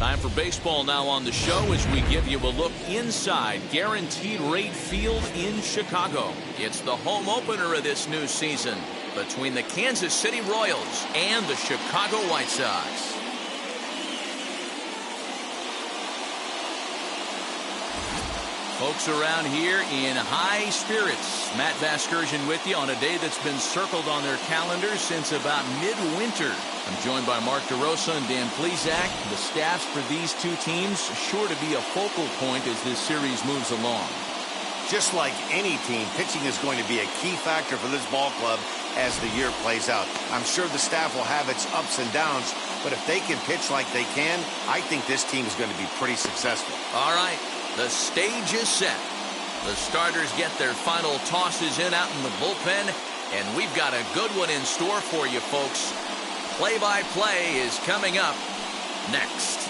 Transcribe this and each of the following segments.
Time for baseball now on the show as we give you a look inside Guaranteed Rate Field in Chicago. It's the home opener of this new season between the Kansas City Royals and the Chicago White Sox. Folks around here in high spirits. Matt Vasgersian with you on a day that's been circled on their calendars since about midwinter. I'm joined by Mark DeRosa and Dan Plesac. The staffs for these two teams sure to be a focal point as this series moves along. Just like any team, pitching is going to be a key factor for this ball club as the year plays out. I'm sure the staff will have its ups and downs, but if they can pitch like they can, I think this team is going to be pretty successful. All right. The stage is set. The starters get their final tosses in out in the bullpen, and we've got a good one in store for you, folks. Play-by-play is coming up next.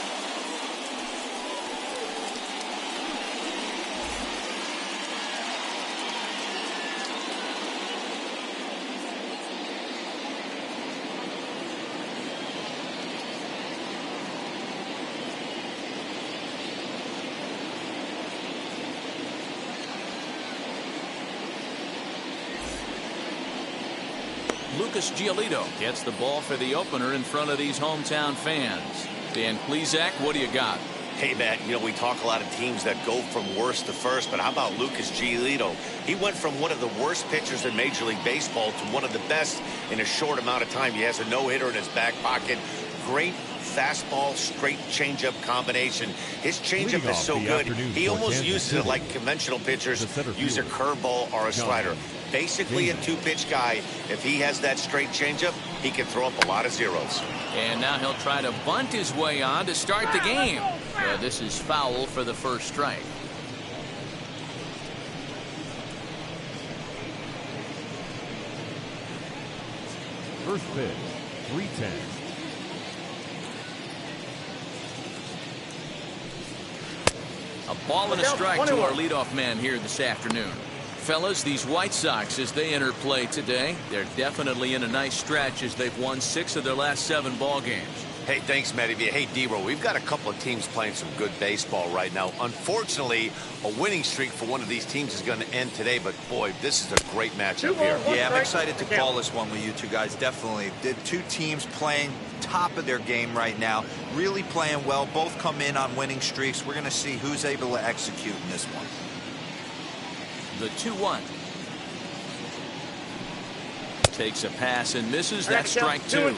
Lucas Giolito gets the ball for the opener in front of these hometown fans. Dan Plesac, what do you got? Hey, Matt, you know, we talk a lot of teams that go from worst to first, but how about Lucas Giolito? He went from one of the worst pitchers in Major League Baseball to one of the best in a short amount of time. He has a no-hitter in his back pocket. Great fastball, straight changeup combination. His changeup is so good, he almost uses it like conventional pitchers use a curveball or a slider. Basically a two-pitch guy. If he has that straight changeup, he can throw up a lot of zeros. And now he'll try to bunt his way on to start the game. This is foul for the first strike. First pitch, 3-10. A ball and a strike to our leadoff man here this afternoon. Fellas, these White Sox, as they enter play today, they're definitely in a nice stretch as they've won 6 of their last 7 ball games. Hey, thanks, Matty. Hey, D-Row, we've got a couple of teams playing some good baseball right now. Unfortunately, a winning streak for one of these teams is going to end today, but boy, this is a great matchup here. Yeah, I'm excited to call this one with you two guys, definitely. The two teams playing top of their game right now, really playing well, both come in on winning streaks. We're going to see who's able to execute in this one. The 2-1. Takes a pass and misses. That's strike 2.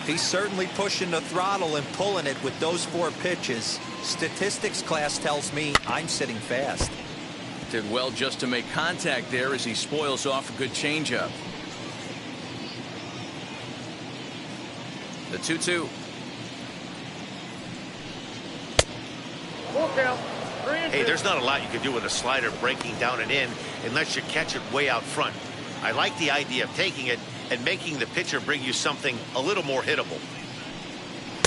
He's certainly pushing the throttle and pulling it with those 4 pitches. Statistics class tells me I'm sitting fast. Did well just to make contact there as he spoils off a good changeup. The 2-2. Hey, there's not a lot you can do with a slider breaking down and in unless you catch it way out front. I like the idea of taking it and making the pitcher bring you something a little more hittable.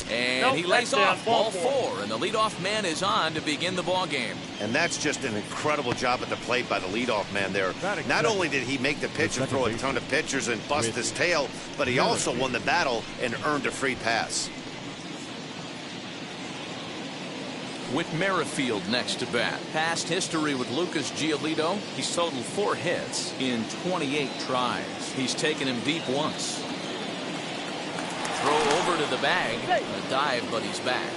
And he lays off ball 4, and the leadoff man is on to begin the ball game. And that's just an incredible job at the plate by the leadoff man there. Not only did he make the pitch and throw a ton of pitchers and bust his tail, but he also won the battle and earned a free pass. With Merrifield next to bat. Past history with Lucas Giolito. He's totaled 4 hits in 28 tries. He's taken him deep once. Throw over to the bag. A dive, but he's back.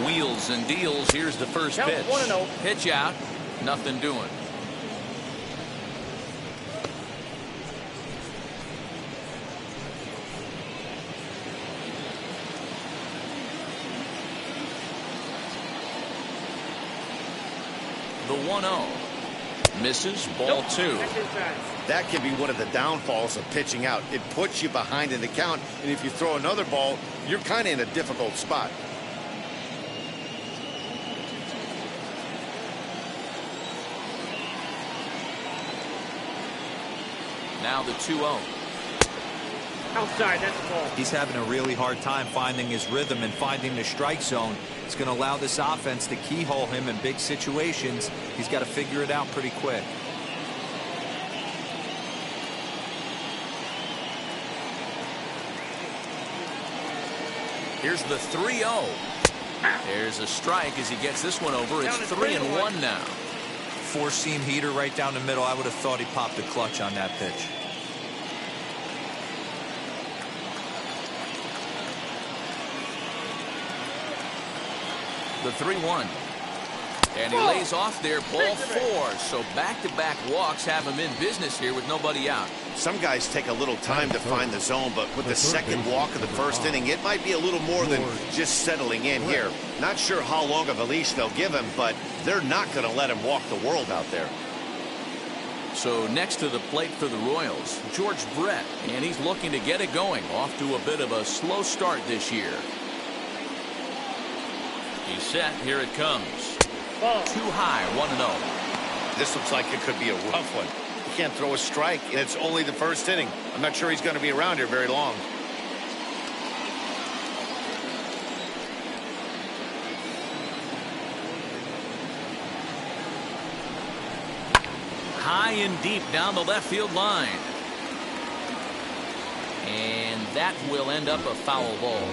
Wheels and deals. Here's the first pitch. Pitch out. Nothing doing. The 1-0. Misses. Ball 2. That can be one of the downfalls of pitching out. It puts you behind in the count, and if you throw another ball, you're kind of in a difficult spot. Now the 2-0. Outside, that's the ball. He's having a really hard time finding his rhythm and finding the strike zone. It's going to allow this offense to keyhole him in big situations. He's got to figure it out pretty quick. Here's the 3-0. There's a strike as he gets this one over. It's 3-1 now. Four-seam heater right down the middle. I would have thought he popped the clutch on that pitch. The 3-1. And he lays off there, ball 4. So back-to-back walks have him in business here with nobody out. Some guys take a little time to find the zone, but with the second walk of the first inning, it might be a little more than just settling in here. Not sure how long of a leash they'll give him, but they're not going to let him walk the world out there. So next to the plate for the Royals, George Brett, and he's looking to get it going. Off to a bit of a slow start this year. He's set. Here it comes. Too high, 1-0. This looks like it could be a rough one. He can't throw a strike, and it's only the first inning. I'm not sure he's going to be around here very long. High and deep down the left field line. And that will end up a foul ball.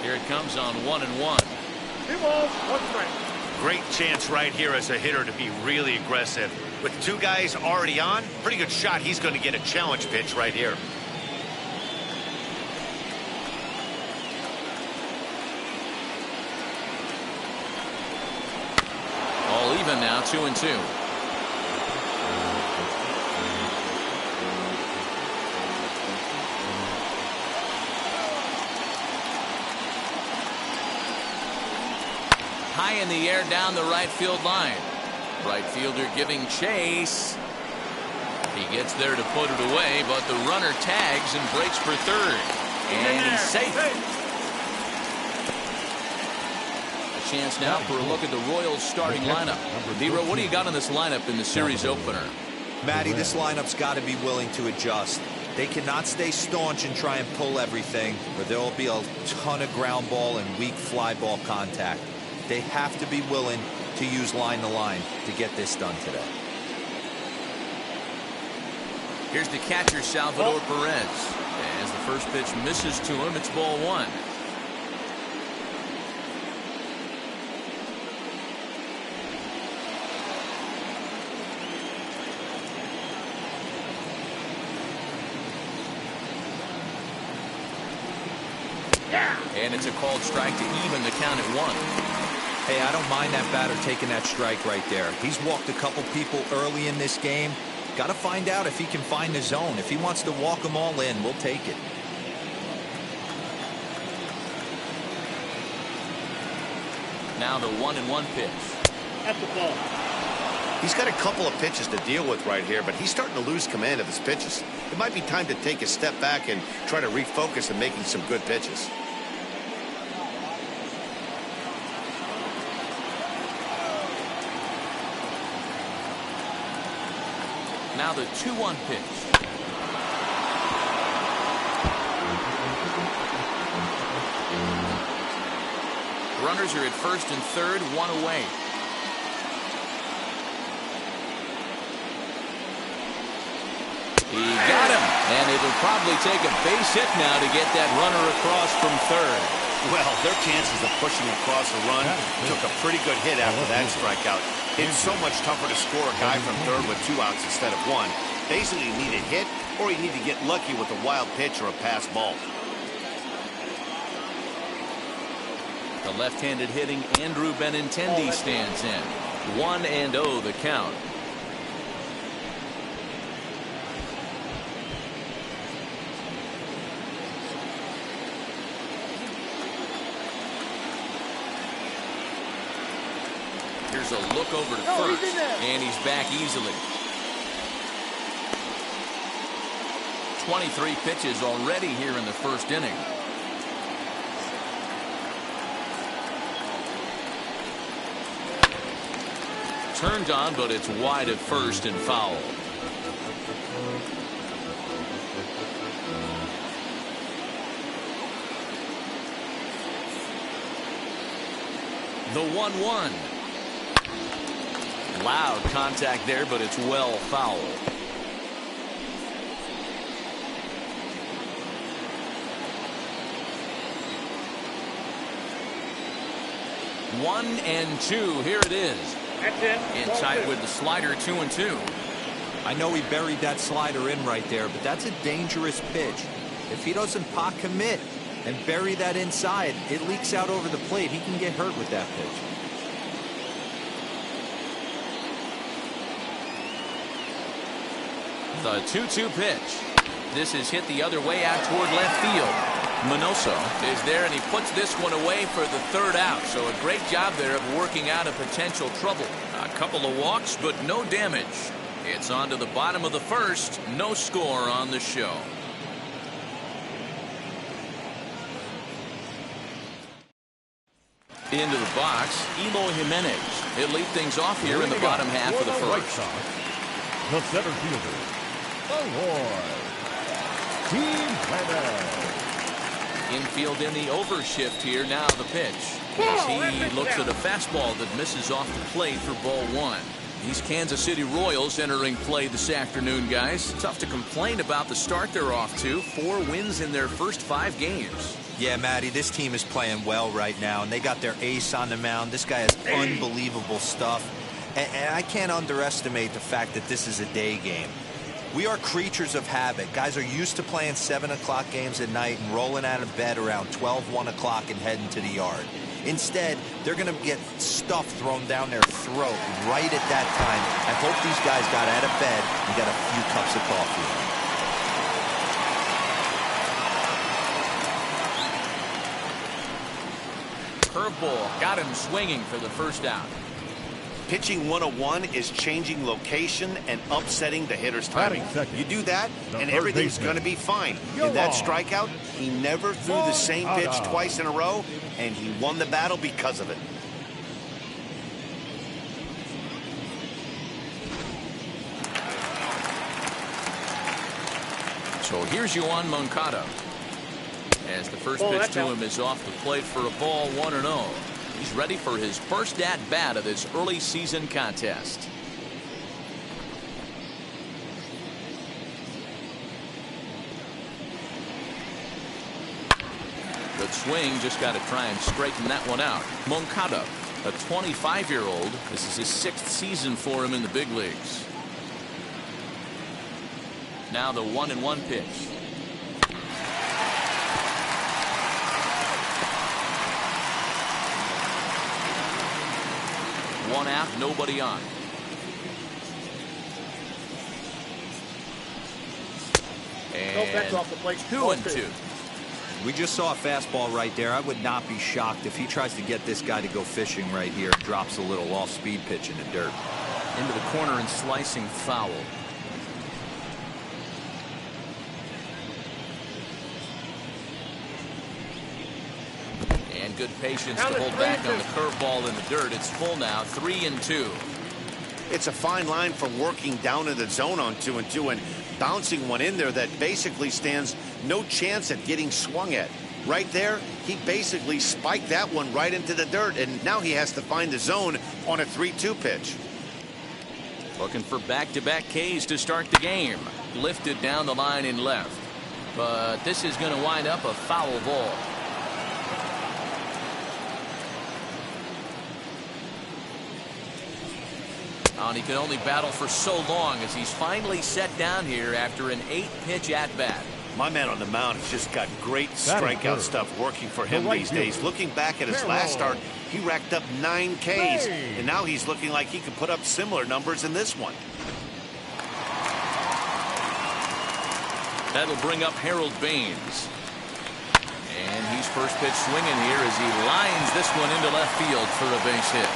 Here it comes on 1-1. 2 balls, 1 strike. Great chance right here as a hitter to be really aggressive. With 2 guys already on, pretty good shot he's going to get a challenge pitch right here. All even now, 2-2. High in the air down the right field line. Right fielder giving chase. He gets there to put it away, but the runner tags and breaks for third. And he's safe. A chance now for a look at the Royals starting lineup. Vero, what do you got on this lineup in the series opener? Matty, this lineup's got to be willing to adjust. They cannot stay staunch and try and pull everything, or there will be a ton of ground ball and weak fly ball contact. They have to be willing to use line to line to get this done today. Here's the catcher, Salvador Perez. As the first pitch misses to him, it's ball 1. And it's a called strike to even the count at 1. Hey, I don't mind that batter taking that strike right there. He's walked a couple people early in this game. Got to find out if he can find the zone. If he wants to walk them all in, we'll take it. Now the 1-1 pitch. That's the ball. He's got a couple of pitches to deal with right here, but he's starting to lose command of his pitches. It might be time to take a step back and try to refocus on making some good pitches. Now the 2-1 pitch. Runners are at first and third, 1 away. He got him, and it'll probably take a base hit now to get that runner across from third. Well, their chances of pushing across a run took a pretty good hit after that strikeout. It's so much tougher to score a guy from third with 2 outs instead of 1. Basically, you need a hit, or you need to get lucky with a wild pitch or a pass ball. The left-handed hitting Andrew Benintendi stands in. 1-0 the count. Here's a look over to first, and he's back easily. 23 pitches already here in the first inning. Turned on, but it's wide at first and foul. The 1-1. Loud contact there, but it's well foul. 1-2. Here it is. Inside with the slider, 2-2. I know he buried that slider in right there, but that's a dangerous pitch. If he doesn't pot commit and bury that inside, it leaks out over the plate. He can get hurt with that pitch. The 2-2 pitch. This is hit the other way out toward left field. Minoso is there, and he puts this one away for the third out. So a great job there of working out a potential trouble. A couple of walks, but no damage. It's on to the bottom of the first. No score on the show. Into the box, Eloy Jimenez. He'll lead things off here in the bottom half of the first. The center fielder, Salvador Perez. Infield in the overshift here. Now the pitch. As he looks at a fastball that misses off the plate for ball one. These Kansas City Royals entering play this afternoon, guys. Tough to complain about the start they're off to. 4 wins in their first 5 games. Yeah, Matty, this team is playing well right now, and they got their ace on the mound. This guy has unbelievable stuff, and I can't underestimate the fact that this is a day game. We are creatures of habit. Guys are used to playing 7 o'clock games at night and rolling out of bed around 12, 1 o'clock and heading to the yard. Instead, they're going to get stuff thrown down their throat right at that time. I hope these guys got out of bed and got a few cups of coffee. Curveball got him swinging for the first out. Pitching 101 is changing location and upsetting the hitter's timing. You do that, and everything's going to be fine. In that strikeout, he never threw the same pitch twice in a row, and he won the battle because of it. So here's Juan Moncada. As the first pitch to him is off the plate for a ball, 1-0. He's ready for his first at-bat of this early season contest. Good swing, just got to try and straighten that one out. Moncada, a 25-year-old. This is his 6th season for him in the big leagues. Now the 1-1 pitch. One out, nobody on. And 2-2. We just saw a fastball right there. I would not be shocked if he tries to get this guy to go fishing right here and drops a little off-speed pitch in the dirt. Into the corner and slicing foul. And good patience to hold back on the curveball in the dirt. It's full now, 3-2. It's a fine line for working down in the zone on 2-2 and bouncing one in there that basically stands no chance at getting swung at. Right there, he basically spiked that one right into the dirt, and now he has to find the zone on a 3-2 pitch. Looking for back-to-back Ks to start the game. Lifted down the line in left. But this is going to wind up a foul ball. And he can only battle for so long as he's finally set down here after an 8-pitch at-bat. My man on the mound has just got great strikeout stuff working for him these days. Looking back at his last start, he racked up 9 Ks, and now he's looking like he could put up similar numbers in this one. That'll bring up Harold Baines. And he's first pitch swinging here as he lines this one into left field for a base hit.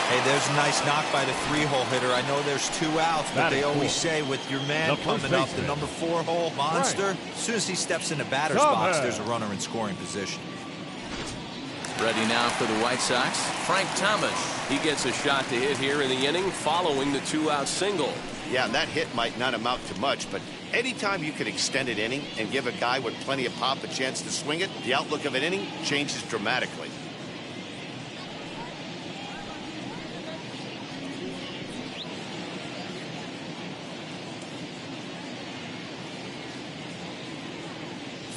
Hey, there's a nice knock by the 3-hole hitter. I know there's 2 outs, but they always say with your man coming up, the number 4-hole monster, as soon as he steps in the batter's box, there's a runner in scoring position. Ready now for the White Sox, Frank Thomas. He gets a shot to hit here in the inning following the 2-out single. Yeah, that hit might not amount to much, but anytime you can extend an inning and give a guy with plenty of pop a chance to swing it, the outlook of an inning changes dramatically.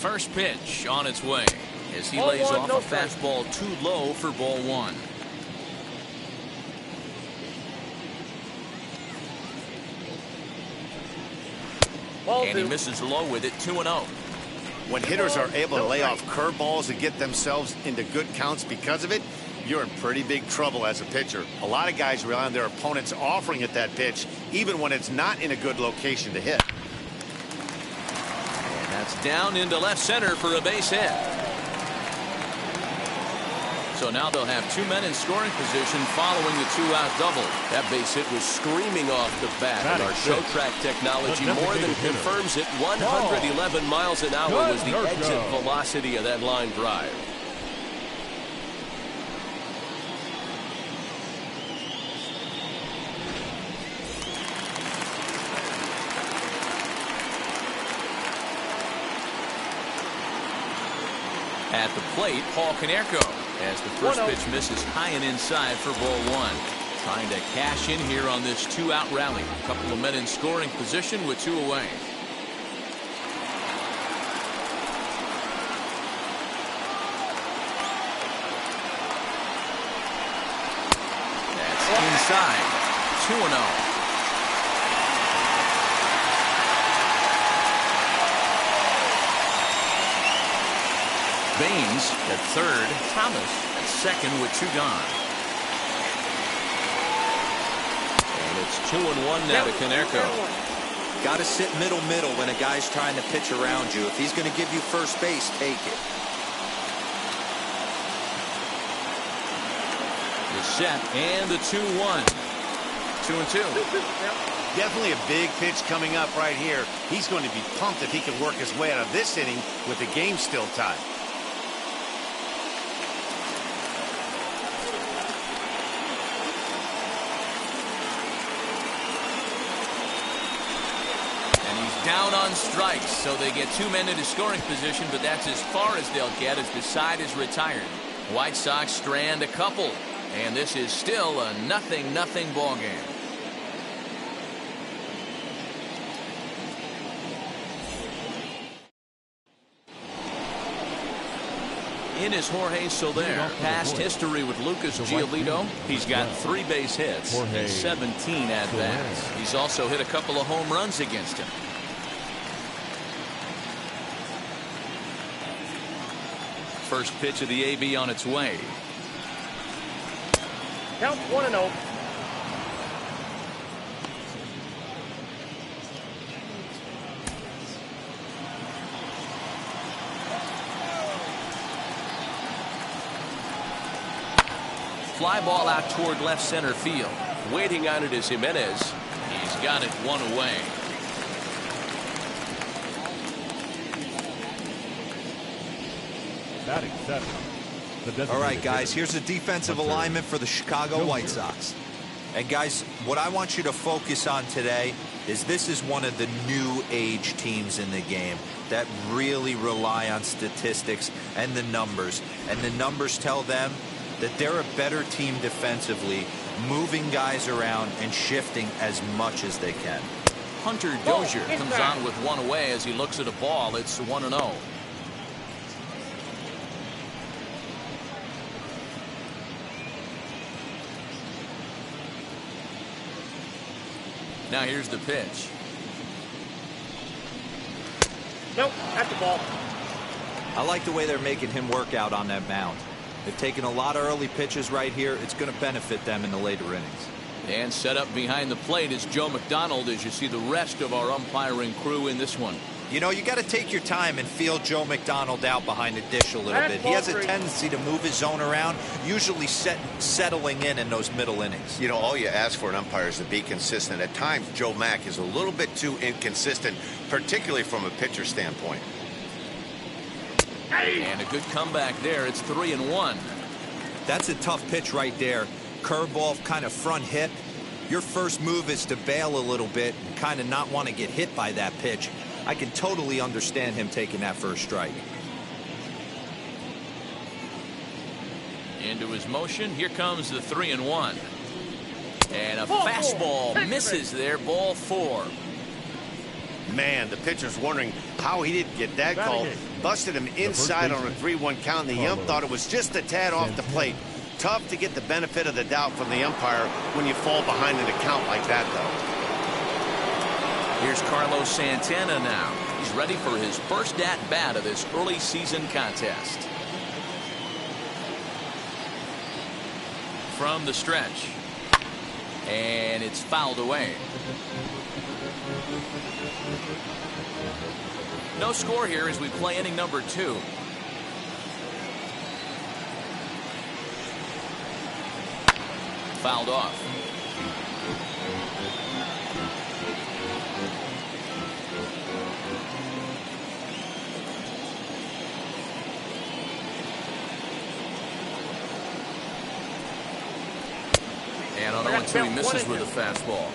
First pitch on its way as he Ball lays one, off no a fastball too low for ball one. And he misses low with it, 2-0. When hitters are able to lay off curveballs and get themselves into good counts because of it, you're in pretty big trouble as a pitcher. A lot of guys rely on their opponents offering at that pitch, even when it's not in a good location to hit. And that's down into left center for a base hit. So now they'll have two men in scoring position following the two-out double. That base hit was screaming off the bat, and our show track technology more than confirms it. 111 miles an hour was the exit velocity of that line drive. At the plate, Paul Konerko, as the first pitch misses high and inside for ball one. Trying to cash in here on this two-out rally. A couple of men in scoring position with two away. That's inside. 2-0. Baines at third, Thomas at second with two gone. And it's 2-1 now to Konerko. Got to sit middle when a guy's trying to pitch around you. If he's going to give you first base, take it. The set and the 2-1. 2-2. Definitely a big pitch coming up right here. He's going to be pumped if he can work his way out of this inning with the game still tied. Down on strikes, so they get two men into scoring position, but that's as far as they'll get as the side is retired. White Sox strand a couple, and this is still a 0-0 ball game. In is Jorge Solaire. Past history with Lucas Giolito. He's got 3 base hits and 17 at-bats. He's also hit a couple of home runs against him. First pitch of the AB on its way. Count 1-0. Fly ball out toward left center field. Waiting on it is Jimenez. He's got it one away. Batting seven. All right, guys, here's the defensive alignment for the Chicago White Sox. And, guys, what I want you to focus on today is this is one of the new age teams in the game that really rely on statistics and the numbers. And the numbers tell them that they're a better team defensively, moving guys around and shifting as much as they can. Hunter Dozier comes on with one away as he looks at a ball. It's 1-0. Now here's the pitch. Nope, at the ball. I like the way they're making him work out on that mound. They've taken a lot of early pitches right here. It's going to benefit them in the later innings. And set up behind the plate is Joe McDonald as you see the rest of our umpiring crew in this one. You know, you got to take your time and feel Joe McDonald out behind the dish a little bit. He has a tendency to move his zone around, usually settling in those middle innings. You know, all you ask for an umpire is to be consistent. At times, Joe Mack is a little bit too inconsistent, particularly from a pitcher standpoint. And a good comeback there. It's 3-1. That's a tough pitch right there. Curveball, kind of front hip. Your first move is to bail a little bit and kind of not want to get hit by that pitch. I can totally understand him taking that first strike. Into his motion. Here comes the 3-1. And a fastball misses there. Ball 4. Man, the pitcher's wondering how he didn't get that call. Busted him inside on a 3-1 count, and the ump thought it was just a tad off the plate. Tough to get the benefit of the doubt from the umpire when you fall behind in a count like that, though. Here's Carlos Santana now. He's ready for his first at-bat of this early season contest. From the stretch. And it's fouled away. No score here as we play inning number 2. Fouled off. And on 0-2, he misses with a fastball.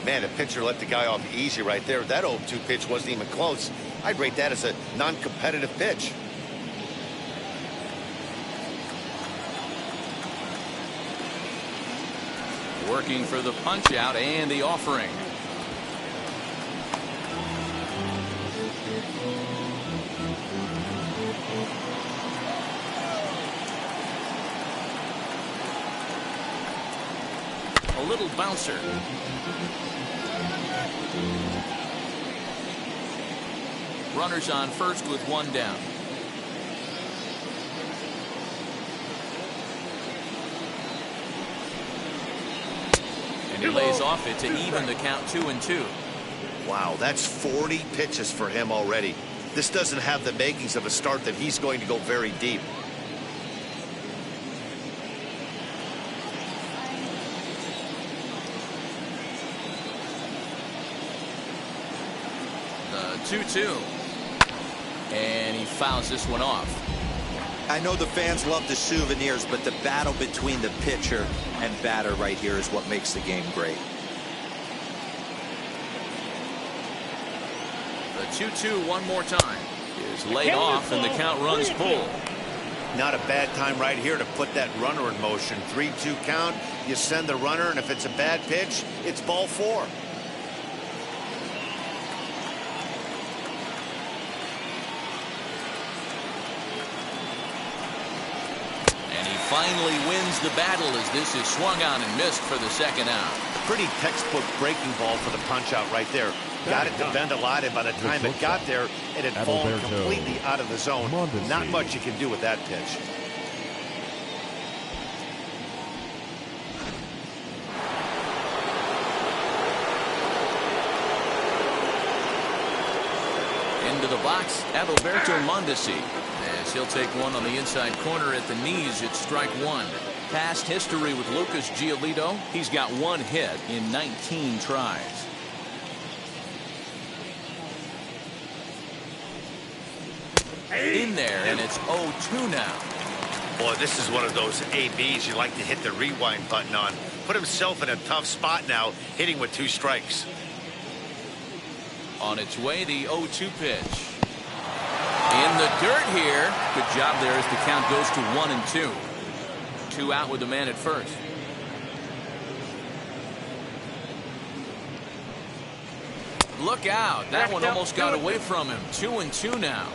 Man, the pitcher let the guy off easy right there. That 0-2 pitch wasn't even close. I'd rate that as a non-competitive pitch. Working for the punch out and the offering. A little bouncer. Runners on first with 1 down. And he lays off it to even the count 2-2. Wow, that's 40 pitches for him already. This doesn't have the makings of a start that he's going to go very deep. The 2-2. And he fouls this one off. I know the fans love the souvenirs, but the battle between the pitcher and batter right here is what makes the game great. The 2-2 one more time is laid off, and the count runs full. Not a bad time right here to put that runner in motion. 3-2 count, you send the runner, and if it's a bad pitch, it's ball 4. Finally wins the battle as this is swung on and missed for the second out. Pretty textbook breaking ball for the punch out right there. Got it to bend a lot, and by the time it got there, it had fallen completely out of the zone. Not much you can do with that pitch. Into the box, Adalberto Mondesi. As he'll take one on the inside corner at the knees, it's strike 1. Past history with Lucas Giolito. He's got 1 hit in 19 tries. In there, and it's 0-2 now. Boy, this is one of those ABs you like to hit the rewind button on. Put himself in a tough spot now, hitting with 2 strikes. On its way, the 0-2 pitch. In the dirt here. Good job there as the count goes to 1-2. 2 out with the man at first. Look out. That one almost got away from him. 2-2 now.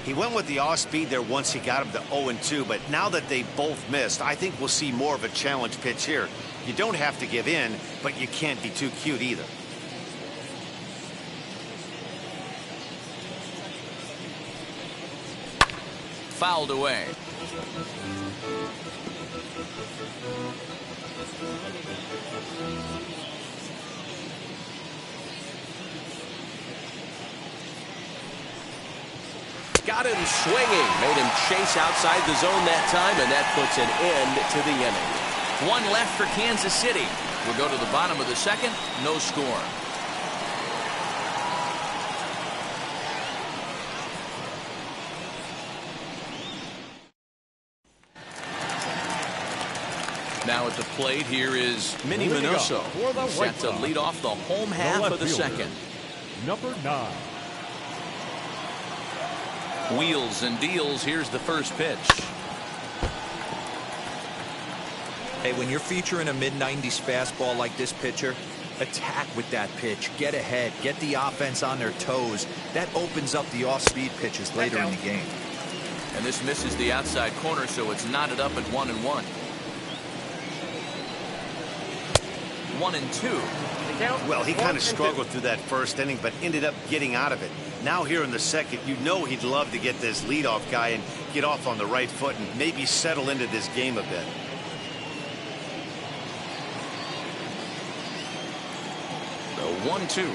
He went with the off speed there once he got him to 0-2, but now that they both missed, I think we'll see more of a challenge pitch here. You don't have to give in, but you can't be too cute either. Fouled away. Got him swinging. Made him chase outside the zone that time, and that puts an end to the inning. 1 left for Kansas City. We'll go to the bottom of the second. No score. Now at the plate, here is Minnie Minoso, set to lead off the home half of the second. Number 9. Wheels and deals. Here's the first pitch. Hey, when you're featuring a mid-90s fastball like this pitcher, Attack with that pitch. Get ahead. Get the offense on their toes. That opens up the off-speed pitches later in the game. And this misses the outside corner, so it's knotted up at 1-1. 1-2. Well, he kind of struggled through that first inning, but ended up getting out of it. Now here in the second, you know he'd love to get this leadoff guy and get off on the right foot and maybe settle into this game a bit. The 1-2.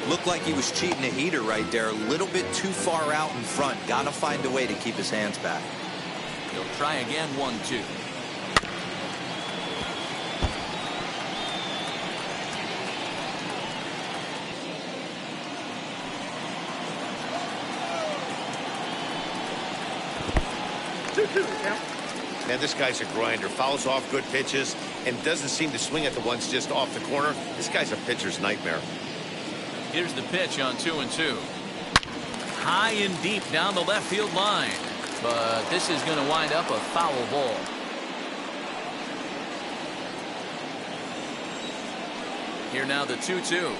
Looked like he was cheating a heater right there. A little bit too far out in front. Got to find a way to keep his hands back. He'll try again. 1-2. Man, this guy's a grinder. Fouls off good pitches and doesn't seem to swing at the ones just off the corner. This guy's a pitcher's nightmare. Here's the pitch on 2-2. High and deep down the left field line. But this is going to wind up a foul ball. Here now the 2-2.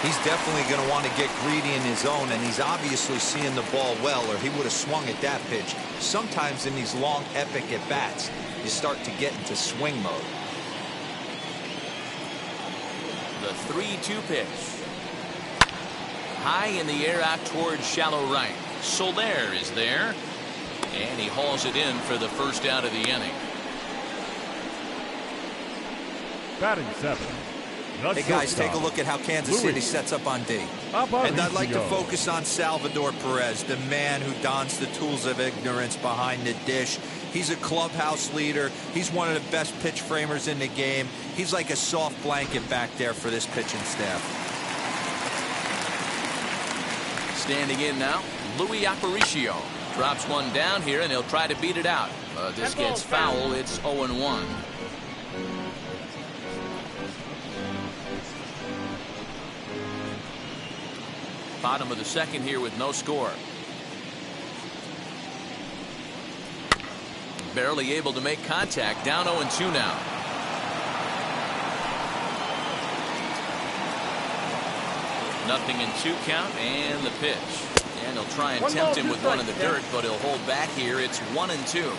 He's definitely going to want to get greedy in his zone, and he's obviously seeing the ball well, or he would have swung at that pitch. Sometimes in these long, epic at-bats, you start to get into swing mode. The 3-2 pitch. High in the air out towards shallow right. Solaire is there, and he hauls it in for the first out of the inning. Batting seven. Hey guys, take a look at how Kansas City sets up on D. And I'd like to focus on Salvador Perez, the man who dons the tools of ignorance behind the dish. He's a clubhouse leader. He's one of the best pitch framers in the game. He's like a soft blanket back there for this pitching staff. Standing in now, Louis Aparicio. Drops one down here, and he'll try to beat it out. But this gets foul. It's 0-1. Bottom of the second here with no score. Barely able to make contact. Down 0-2 now. Nothing in 2 count, and the pitch. And he'll try and tempt him with one in the dirt, but he'll hold back here. It's 1-2.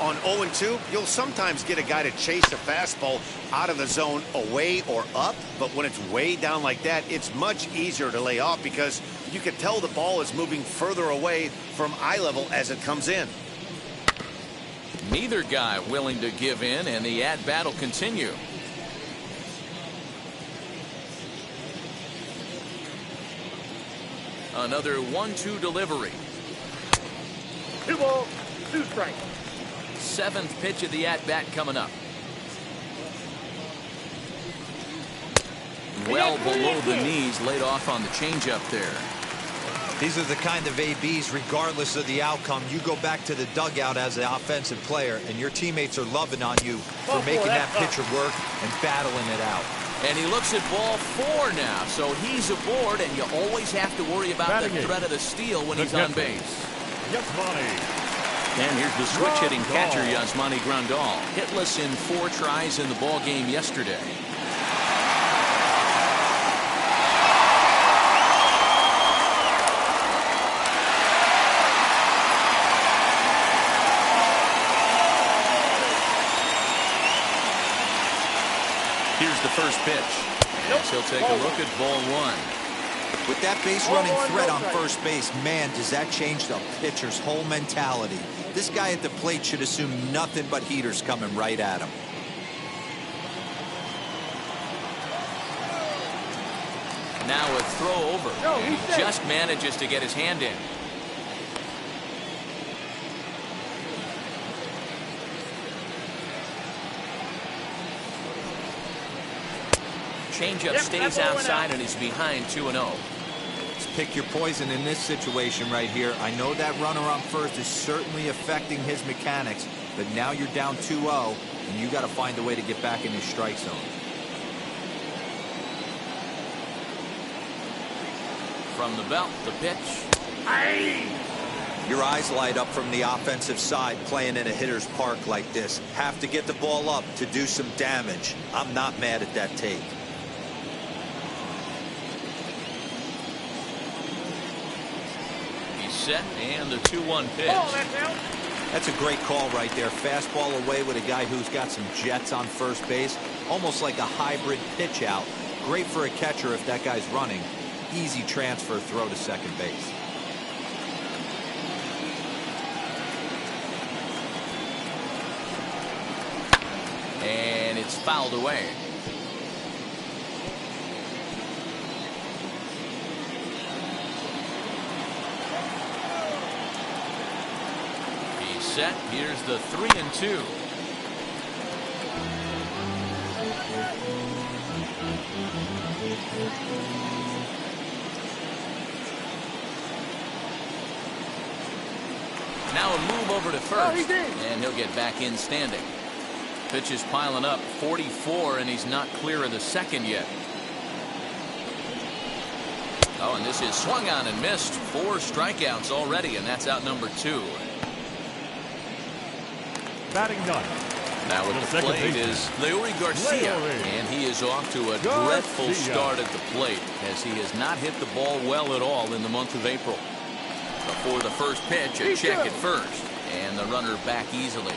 On 0-2, you'll sometimes get a guy to chase a fastball out of the zone away or up, but when it's way down like that, it's much easier to lay off because you can tell the ball is moving further away from eye level as it comes in. Neither guy willing to give in, and the at-bat will continue. Another 1-2 delivery. 2 balls, 2 strikes. 7th pitch of the at-bat coming up. Well below the knees, laid off on the changeup there. These are the kind of ABs, regardless of the outcome, you go back to the dugout as an offensive player, and your teammates are loving on you for making that pitcher work and battling it out. And he looks at ball 4 now, so he's aboard, and you always have to worry about the threat of the steal when he's on base. And here's the switch-hitting catcher, Yasmani Grandal. Hitless in 4 tries in the ball game yesterday. Here's the first pitch. Yes, he'll take a look at ball 1. With that base running threat on first base, man, does that change the pitcher's whole mentality. This guy at the plate should assume nothing but heaters coming right at him. Now a throw over. And he just manages to get his hand in. Changeup stays outside and he's behind 2-0. Pick your poison in this situation right here. I know that runner on first is certainly affecting his mechanics, but now you're down 2-0, and you got to find a way to get back in your strike zone. From the belt, the pitch. Your eyes light up from the offensive side playing in a hitter's park like this. Have to get the ball up to do some damage. I'm not mad at that take. He's set, and the 2-1 pitch. That's a great call right there. Fastball away with a guy who's got some jets on first base. Almost like a hybrid pitch out. Great for a catcher if that guy's running. Easy transfer throw to second base. And it's fouled away. He's set. Here's the 3-2. Now a move over to first, and he'll get back in standing. Pitch is piling up, 44, and he's not clear of the second yet. Oh, and this is swung on and missed. 4 strikeouts already, and that's out number 2. Batting ninth. Now at the plate is Leury Garcia, and he is off to a dreadful start at the plate as he has not hit the ball well at all in the month of April. Before the first pitch, a check at first, and the runner back easily.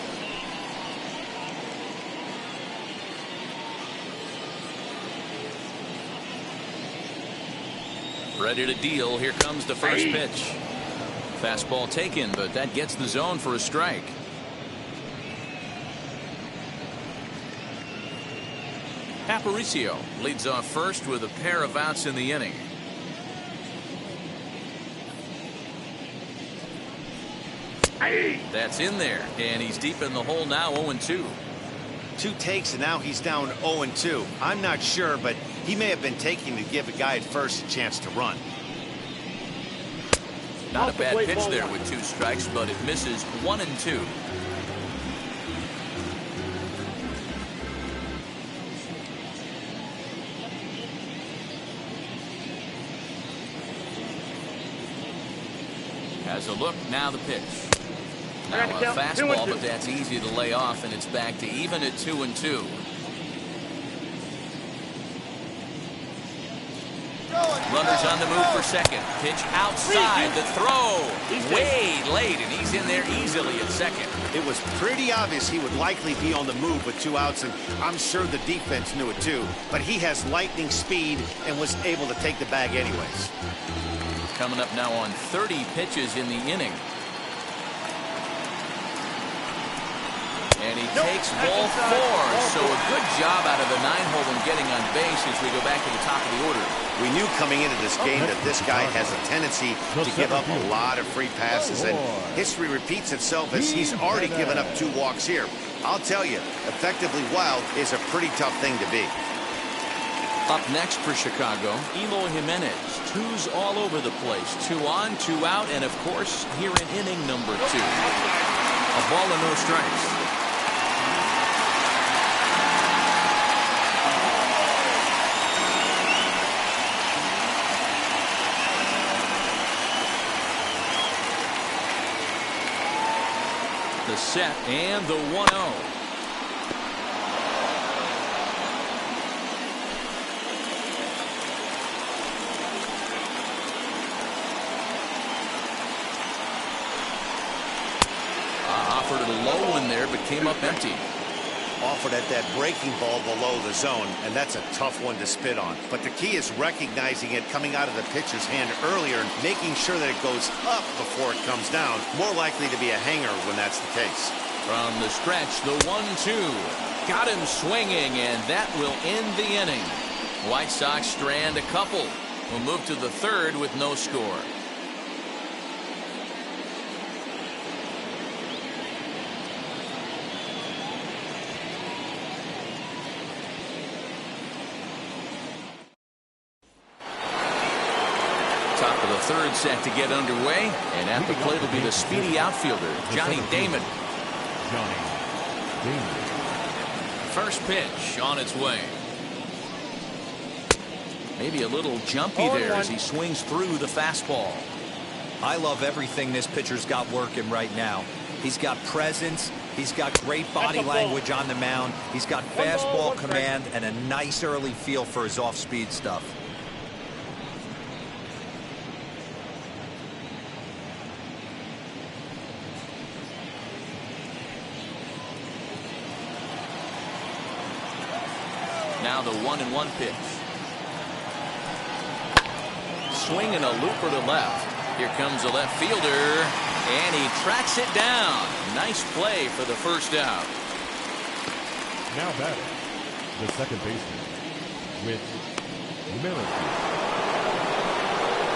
Ready to deal. Here comes the first pitch. Fastball taken, but that gets the zone for a strike. Aparicio leads off first with a pair of outs in the inning. That's in there, and he's deep in the hole now, 0-2. 2 takes, and now he's down 0-2. I'm not sure, but he may have been taking to give a guy at first a chance to run. Not a bad pitch there with 2 strikes, but it misses 1-2. Has a look, now the pitch. Now a fastball, but that's easy to lay off, and it's back to even at 2-2. Runners on the move for second. Pitch outside. The throw way late, and he's in there easily at second. It was pretty obvious he would likely be on the move with 2 outs, and I'm sure the defense knew it too. But he has lightning speed and was able to take the bag anyways. Coming up now on 30 pitches in the inning. And he takes ball 4. So a good job out of the 9-hole and getting on base as we go back to the top of the order. We knew coming into this game that this guy has a tendency to give up a lot of free passes, and history repeats itself as he's already given up 2 walks here. I'll tell you, effectively wild is a pretty tough thing to be. Up next for Chicago, Eloy Jimenez. 2s all over the place. 2 on, 2 out, and of course, here in inning number 2. A ball and no strikes. The set and the 1-0. Offered a low one there, but came up empty. Offered at that breaking ball below the zone, and that's a tough one to spit on. But the key is recognizing it coming out of the pitcher's hand earlier and making sure that it goes up before it comes down. More likely to be a hanger when that's the case. From the stretch, the 1-2. Got him swinging, and that will end the inning. White Sox strand a couple. We'll move to the 3rd with no score. Top of the 3rd set to get underway, and at the plate will be the speedy outfielder, Johnny Damon. First pitch on its way. Maybe a little jumpy there as he swings through the fastball. I love everything this pitcher's got working right now. He's got presence. He's got great body language on the mound. He's got fastball command and a nice early feel for his off-speed stuff. Now the 1-1 pitch. Swinging a looper to left. Here comes the left fielder, and he tracks it down. Nice play for the first out. Now batting, the second baseman, with Merrifield.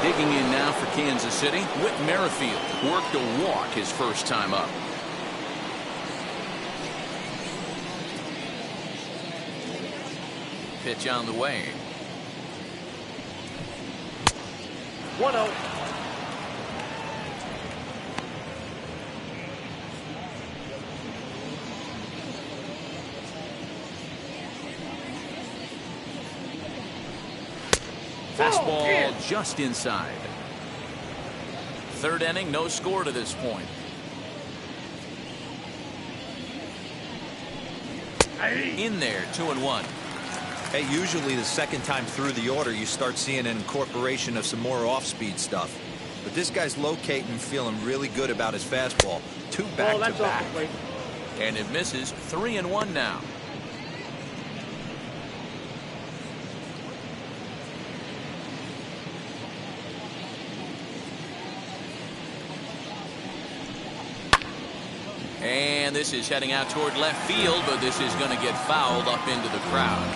Digging in now for Kansas City, Whit Merrifield worked a walk his first time up. Pitch on the way. 1-0. Fastball just inside. Third inning, no score to this point. In there, 2-1. Hey, usually the second time through the order, you start seeing an incorporation of some more off-speed stuff. But this guy's locating and feeling really good about his fastball. Two back-to-back. And it misses. 3-1 now. And this is heading out toward left field, but this is going to get fouled up into the crowd.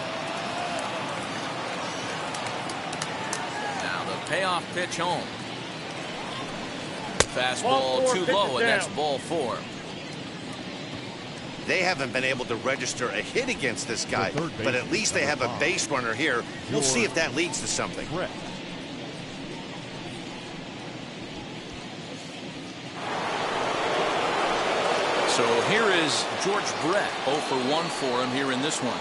Now the payoff pitch home. Fastball too low, and that's ball 4. They haven't been able to register a hit against this guy, but at least they have a base runner here. We'll see if that leads to something. Correct. So here is George Brett, 0 for 1 for him here in this one.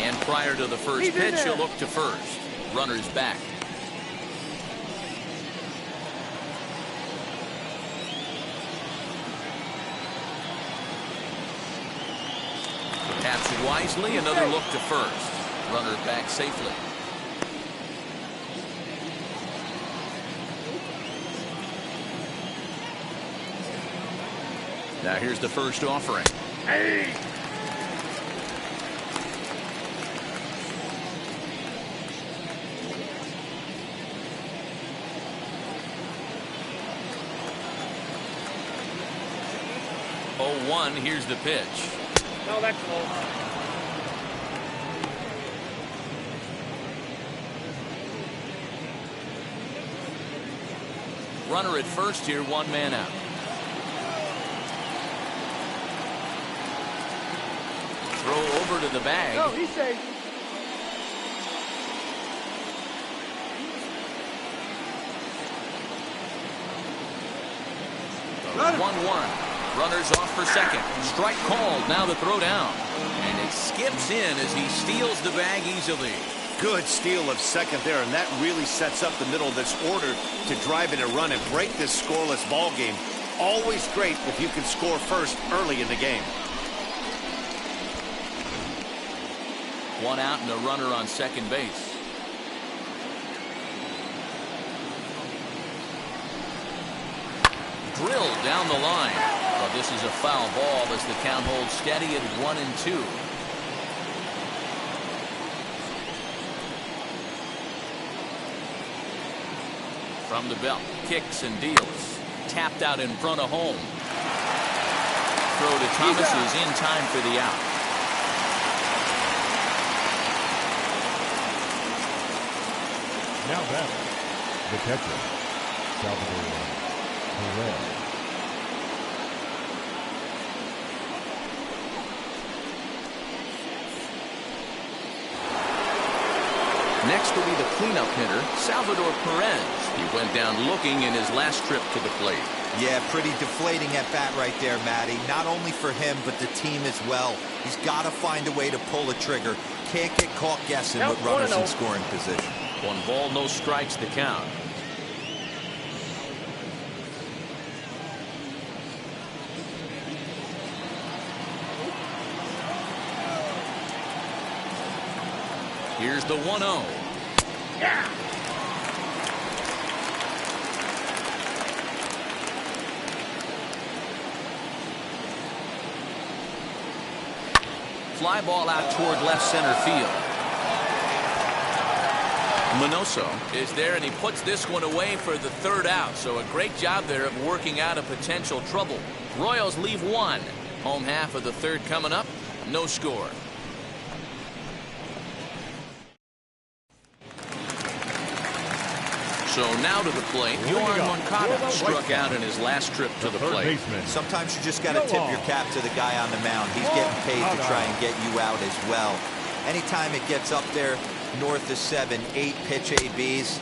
And prior to the first pitch, he'll look to first. Runner's back. Taps it wisely. Another look to first. Runner back safely. Now here's the first offering. Hey. Oh, 1. Here's the pitch. No, that's low. Runner at first here, 1 man out. Throw over to the bag. No, he's safe. Runner. 1-1. Runners off for second. Strike called. Now the throw down. And it skips in as he steals the bag easily. Good steal of second there, and that really sets up the middle of this order to drive in a run and break this scoreless ball game. Always great if you can score first early in the game. 1 out and a runner on second base. Drilled down the line. But this is a foul ball as the count holds steady at 1-2. From the belt, kicks and deals. Tapped out in front of home. Throw to Thomas is in time for the out. Now batting, the catcher, Salvador Perez. Next will be the cleanup hitter, Salvador Perez. He went down looking in his last trip to the plate. Yeah, pretty deflating at bat right there, Matty. Not only for him, but the team as well. He's got to find a way to pull a trigger. Can't get caught guessing with runners in scoring position. 1 ball, no strikes to count. Here's the 1-0. Yeah. Fly ball out toward left center field. Minoso is there, and he puts this one away for the 3rd out. So a great job there of working out a potential trouble. Royals leave 1. Home half of the 3rd coming up. No score. So now to the plate. Juan Moncada struck out in his last trip to the plate. Sometimes you just got to tip your cap to the guy on the mound. He's getting paid to try and get you out as well. Anytime it gets up there north of 7, 8 pitch ABs,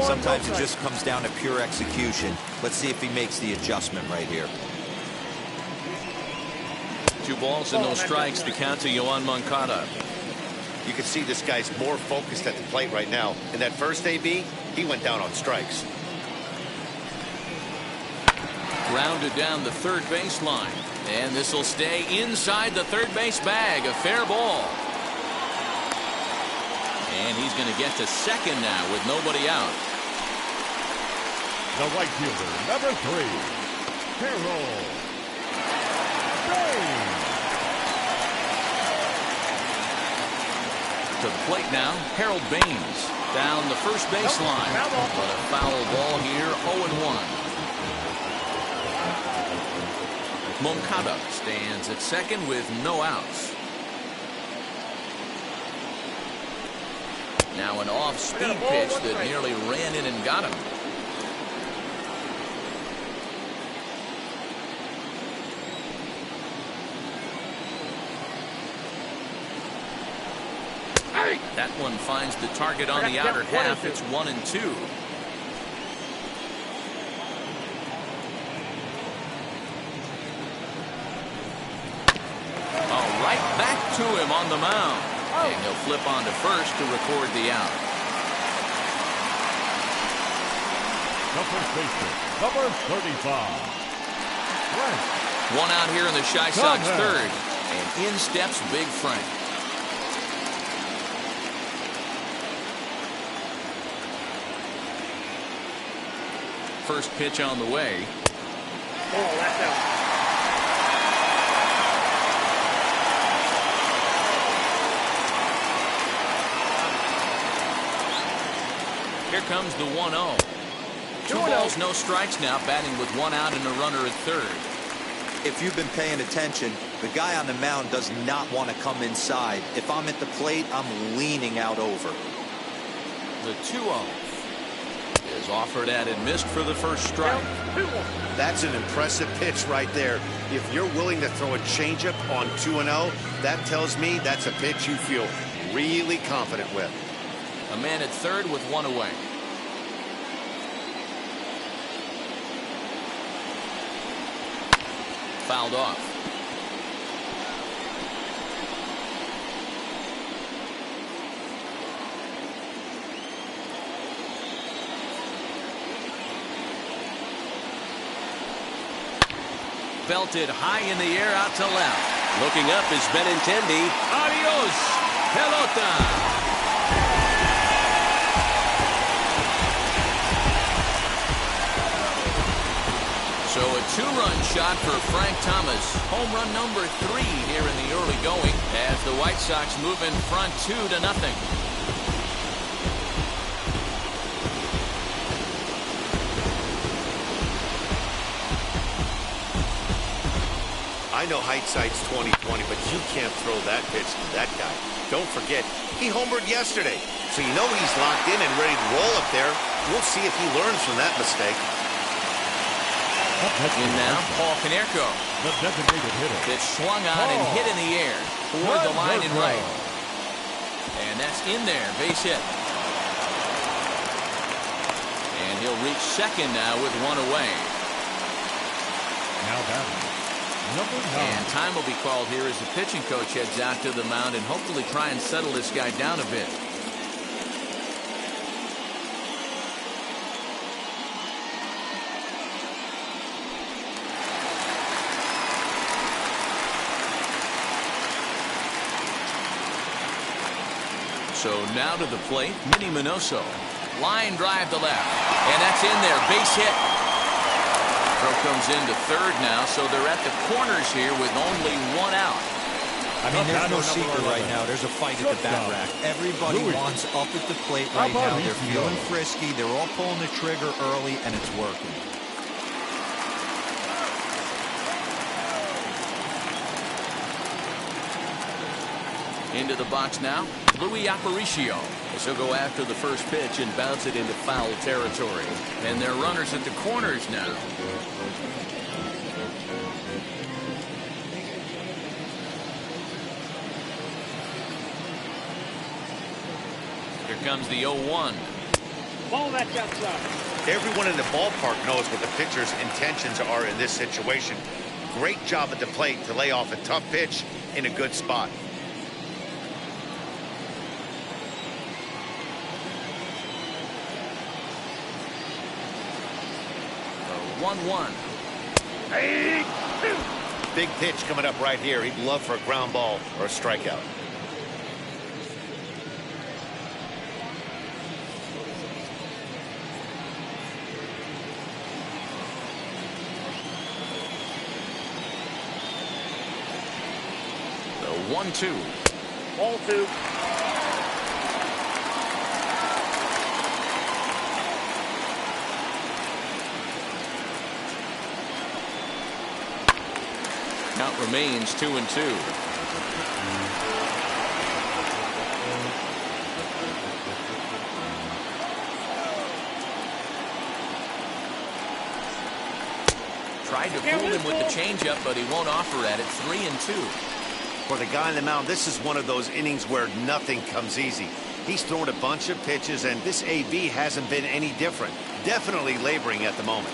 sometimes it just comes down to pure execution. Let's see if he makes the adjustment right here. 2 balls and no strikes to count to Juan Moncada. You can see this guy's more focused at the plate right now. In that first AB, he went down on strikes. Grounded down the 3rd baseline. And this will stay inside the 3rd base bag. A fair ball. And he's going to get to 2nd now with nobody out. The right fielder, number 3, Harold. To the plate now, Harold Baines down the first baseline. But a foul ball here, 0-1. Moncada stands at 2nd with no outs. Now an off-speed pitch that nearly ran in and got him. That one finds the target on the outer half. It's 1-2. Oh, right back to him on the mound. And he'll flip on to first to record the out. The first baseman, number 35. Frank. 1 out here in the Chi Sox 3rd. And in steps Big Frank. First pitch on the way. Ball, that's out. Here comes the 1-0. 2 balls, no strikes now, batting with 1 out and a runner at 3rd. If you've been paying attention, the guy on the mound does not want to come inside. If I'm at the plate, I'm leaning out over. The 2-0 is offered at and missed for the first strike. That's an impressive pitch right there. If you're willing to throw a changeup on 2-0, that tells me that's a pitch you feel really confident with. A man at 3rd with 1 away. Fouled off. Belted high in the air out to left. Looking up is Benintendi. Adios, pelota. So a 2-run shot for Frank Thomas. Home run number 3 here in the early going as the White Sox move in front 2-0. I know hindsight's 20/20, but you can't throw that pitch to that guy. Don't forget, he homered yesterday, so you know he's locked in and ready to roll up there. We'll see if he learns from that mistake. In now, Paul Konerko. The designated hitter. It's swung on and hit in the air toward the line and right. And that's in there, base hit. And he'll reach second now with one away. Now batting, number 9. And time will be called here as the pitching coach heads out to the mound and hopefully try and settle this guy down a bit. So now to the plate, Minnie Minoso. Line drive to left. And that's in there. Base hit. Throw comes into third now, so they're at the corners here with only one out. I mean, there's no secret right now. There's a fight at the bat rack. Everybody wants up at the plate right now. They're feeling frisky. They're all pulling the trigger early, and it's working. Into the box now, Louis Aparicio. As he'll go after the first pitch and bounce it into foul territory. And they're runners at the corners now. Here comes the 0-1. Ball that's outside. Everyone in the ballpark knows what the pitcher's intentions are in this situation. Great job at the plate to lay off a tough pitch in a good spot. 1-1. Big pitch coming up right here. He'd love for a ground ball or a strikeout. The 1-2. Ball 2. Count remains 2-2. Tried to fool him with the changeup, but he won't offer at it. 3-2. For the guy on the mound, this is one of those innings where nothing comes easy. He's thrown a bunch of pitches, and this AB hasn't been any different. Definitely laboring at the moment.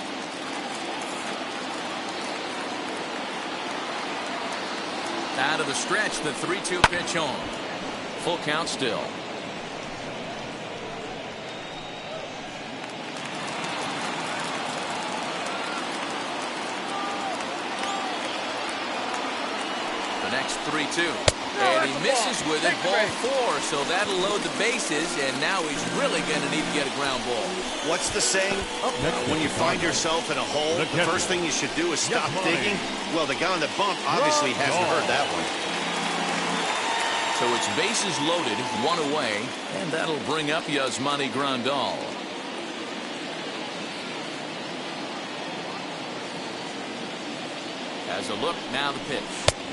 Out of the stretch, the 3-2 pitch home. Full count still. The next 3-2. And he misses with it, ball 4, so that'll load the bases, and now he's really going to need to get a ground ball. What's the saying? When you find yourself in a hole, the first thing you should do is stop digging. Well, the guy on the bump obviously hasn't heard that one. So it's bases loaded, one away, and that'll bring up Yasmani Grandal. Has a look, now the pitch.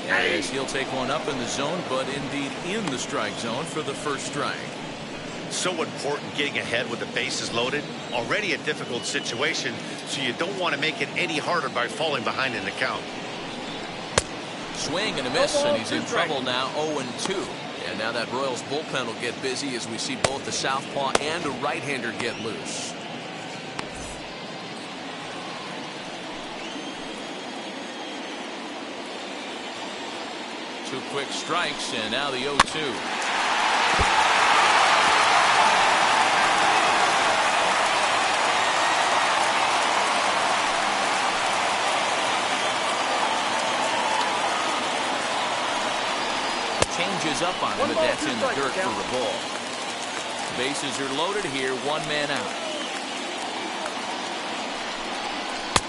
As he'll take one up in the zone, but indeed in the strike zone for the first strike. So important getting ahead with the bases loaded. Already a difficult situation, so you don't want to make it any harder by falling behind in the count. Swing and a miss, and he's in trouble now, 0-2. And now that Royals bullpen will get busy as we see both the southpaw and a right-hander get loose. Two quick strikes, and now the 0-2. Changes up on him, but that's in the dirt for a ball. Bases are loaded here, one man out.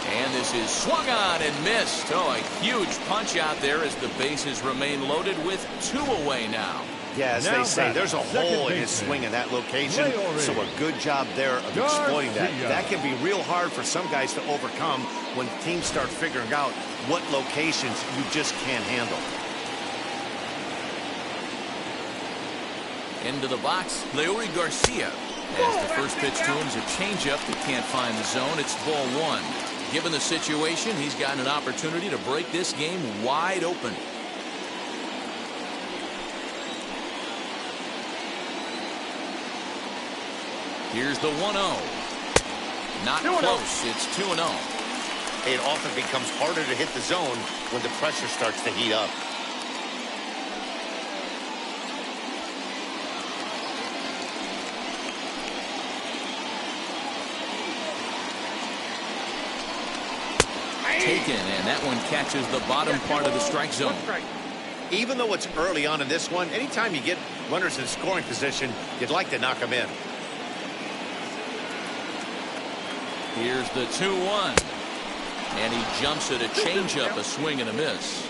And this is swung on and missed. Oh, a huge punch out there as the bases remain loaded with 2 away now. Yeah, as they say, there's a hole in his swing in that location, so a good job there of exploiting that. That can be real hard for some guys to overcome when teams start figuring out what locations you just can't handle. Into the box, Leury Garcia. As the first pitch to him is a changeup that can't find the zone. It's ball 1. Given the situation, he's got an opportunity to break this game wide open. Here's the 1-0. Not close. It's 2-0. It often becomes harder to hit the zone when the pressure starts to heat up. Taken, and that one catches the bottom part of the strike zone. Even though it's early on in this one, anytime you get runners in scoring position, you'd like to knock them in. Here's the 2-1. And he jumps at a changeup, a swing and a miss.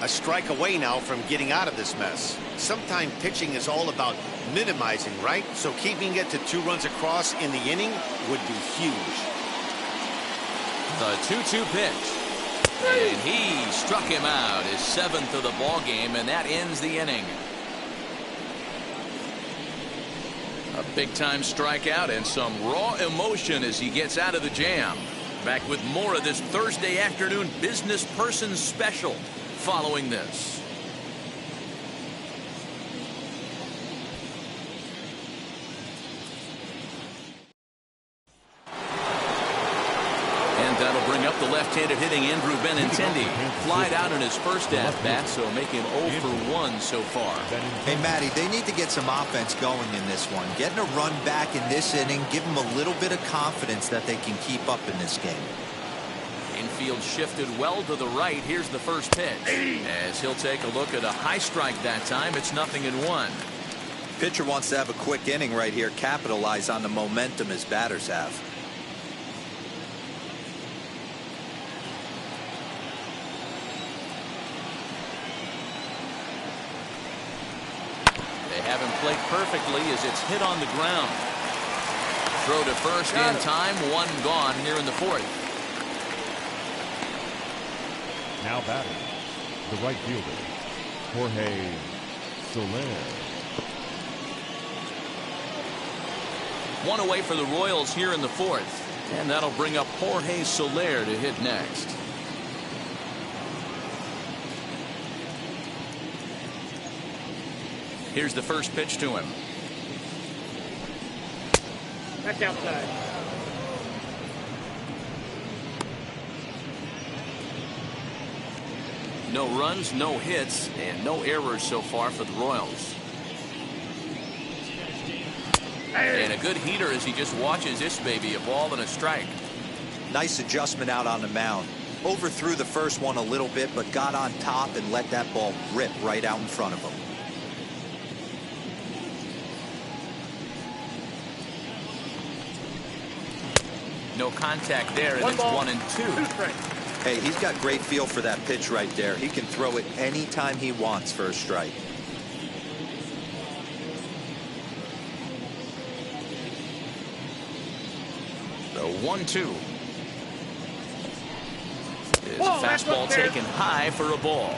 A strike away now from getting out of this mess. Sometimes pitching is all about minimizing, right? So keeping it to 2 runs across in the inning would be huge. The 2-2 pitch. And he struck him out, his 7th of the ball game, and that ends the inning. A big-time strikeout and some raw emotion as he gets out of the jam. Back with more of this Thursday afternoon Business Person Special following this. And that'll bring up the left-handed hitting Andrew Benintendi. Flied out in his first at-bat, so make him 0 for 1 so far. Hey, Matty, they need to get some offense going in this one. Getting a run back in this inning, give them a little bit of confidence that they can keep up in this game. Infield shifted well to the right. Here's the first pitch. As he'll take a look at a high strike that time, it's 0-1. Pitcher wants to have a quick inning right here, capitalize on the momentum his batters have. They have him played perfectly as it's hit on the ground. Throw to first in time, 1 gone here in the 4th. Now batting, the right fielder, Jorge Solaire. 1 away for the Royals here in the 4th. And that'll bring up Jorge Solaire to hit next. Here's the first pitch to him. That's outside. No runs, no hits, and no errors so far for the Royals. And a good heater as he just watches this baby, a ball and a strike. Nice adjustment out on the mound. Overthrew the first one a little bit, but got on top and let that ball rip right out in front of him. No contact there, and it's 1-2. Hey, he's got great feel for that pitch right there. He can throw it anytime he wants for a strike. The 1-2. His fastball taken high for a ball.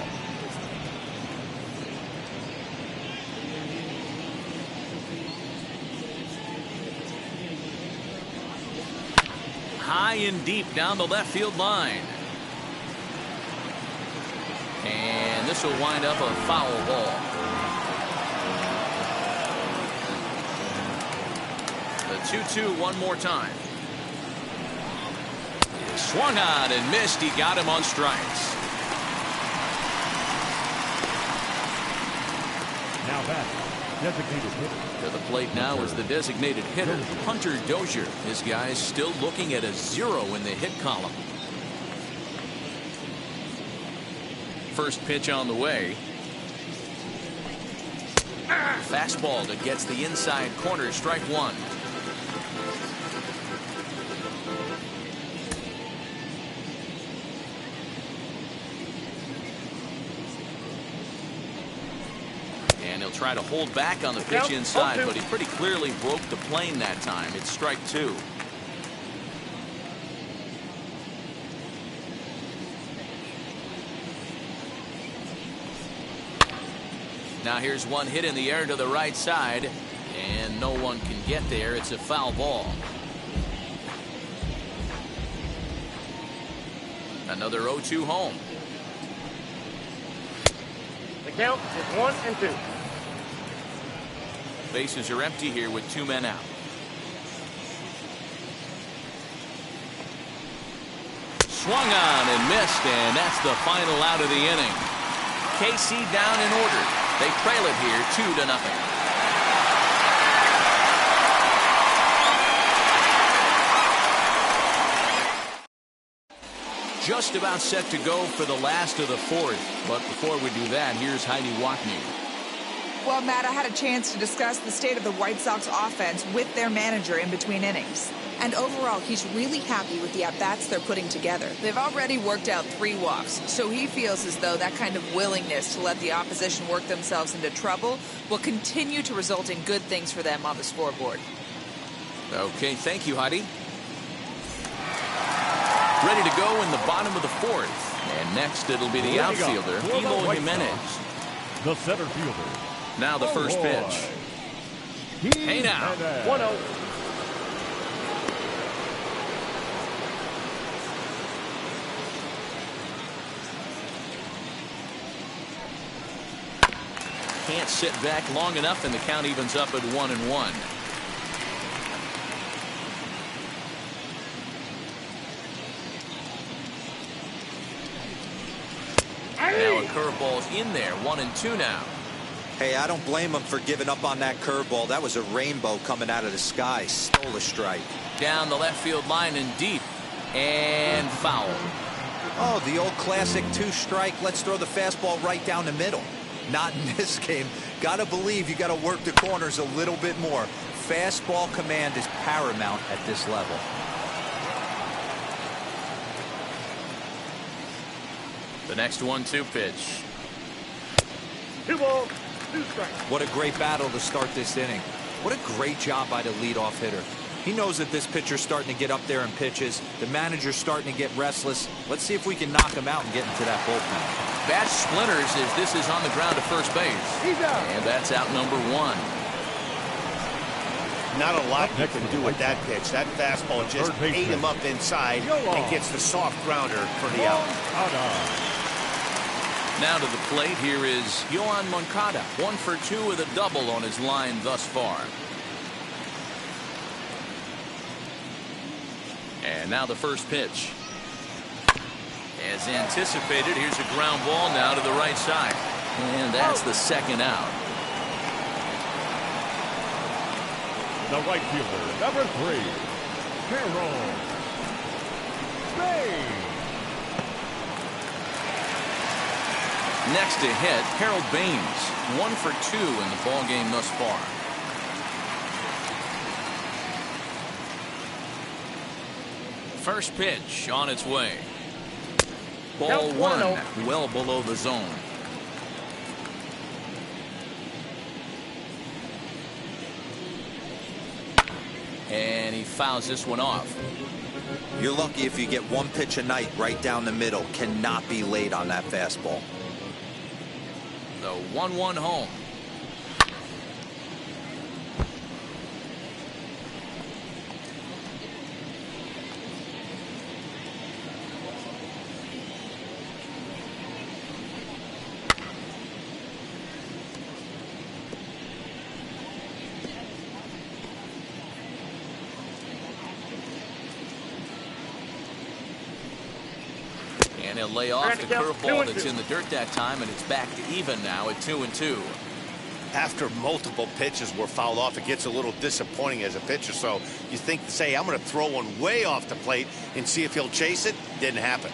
High and deep down the left field line. And this will wind up a foul ball. The 2-2 one more time. He swung on and missed. He got him on strikes. Now back, designated hitter. To the plate now is the designated hitter, Hunter Dozier. His guys still looking at a 0 in the hit column. First pitch on the way. Fastball that gets the inside corner, strike 1. And he'll try to hold back on the pitch inside, but he pretty clearly broke the plane that time. It's strike 2. Now here's one hit in the air to the right side, and no one can get there. It's a foul ball. Another 0-2 home. The count is 1-2. Bases are empty here with 2 men out. swung on and missed, and that's the final out of the inning. KC down in order. They trail it here 2-0. Just about set to go for the last of the fourth. But before we do that, here's Heidi Watney. Well, Matt, I had a chance to discuss the state of the White Sox offense with their manager in between innings. And overall, he's really happy with the at-bats they're putting together. They've already worked out 3 walks, so he feels as though that kind of willingness to let the opposition work themselves into trouble will continue to result in good things for them on the scoreboard. Okay, thank you, Heidi. Ready to go in the bottom of the fourth. And next it'll be the outfielder, Eloy Jimenez. The center fielder. Now the first pitch. Hey now. 1-0. Can't sit back long enough, and the count evens up at 1-1. Now a curveball's in there, 1-2 now. Hey, I don't blame him for giving up on that curveball. That was a rainbow coming out of the sky. Stole a strike. Down the left field line and deep. And foul. Oh, the old classic 2-strike. Let's throw the fastball right down the middle. Not in this game. Gotta believe you gotta work the corners a little bit more. Fastball command is paramount at this level. The next 1-2 pitch. 2 balls, 2 strikes. What a great battle to start this inning. What a great job by the leadoff hitter. He knows that this pitcher's starting to get up there in pitches. The manager's starting to get restless. Let's see if we can knock him out and get into that bullpen. Bat splinters as this is on the ground to first base. He's out. And that's out number 1. Not a lot you can do with that pitch. That fastball just ate him up inside and gets the soft grounder for the out. Now to the plate, here is Juan Moncada. 1 for 2 with a double on his line thus far. And now the first pitch. As anticipated, here's a ground ball now to the right side. And that's the second out. The right fielder, number 3, Harold Baines. Next to hit, Harold Baines. 1 for 2 in the ball game thus far. First pitch on its way. Ball 1, well below the zone. And he fouls this one off. You're lucky if you get 1 pitch a night right down the middle. Cannot be late on that fastball. The 1-1 home. And he'll lay off the curveball that's in the dirt that time, and it's back to even now at 2-2. After multiple pitches were fouled off, it gets a little disappointing as a pitcher. So you think, say, I'm going to throw one way off the plate and see if he'll chase it. Didn't happen.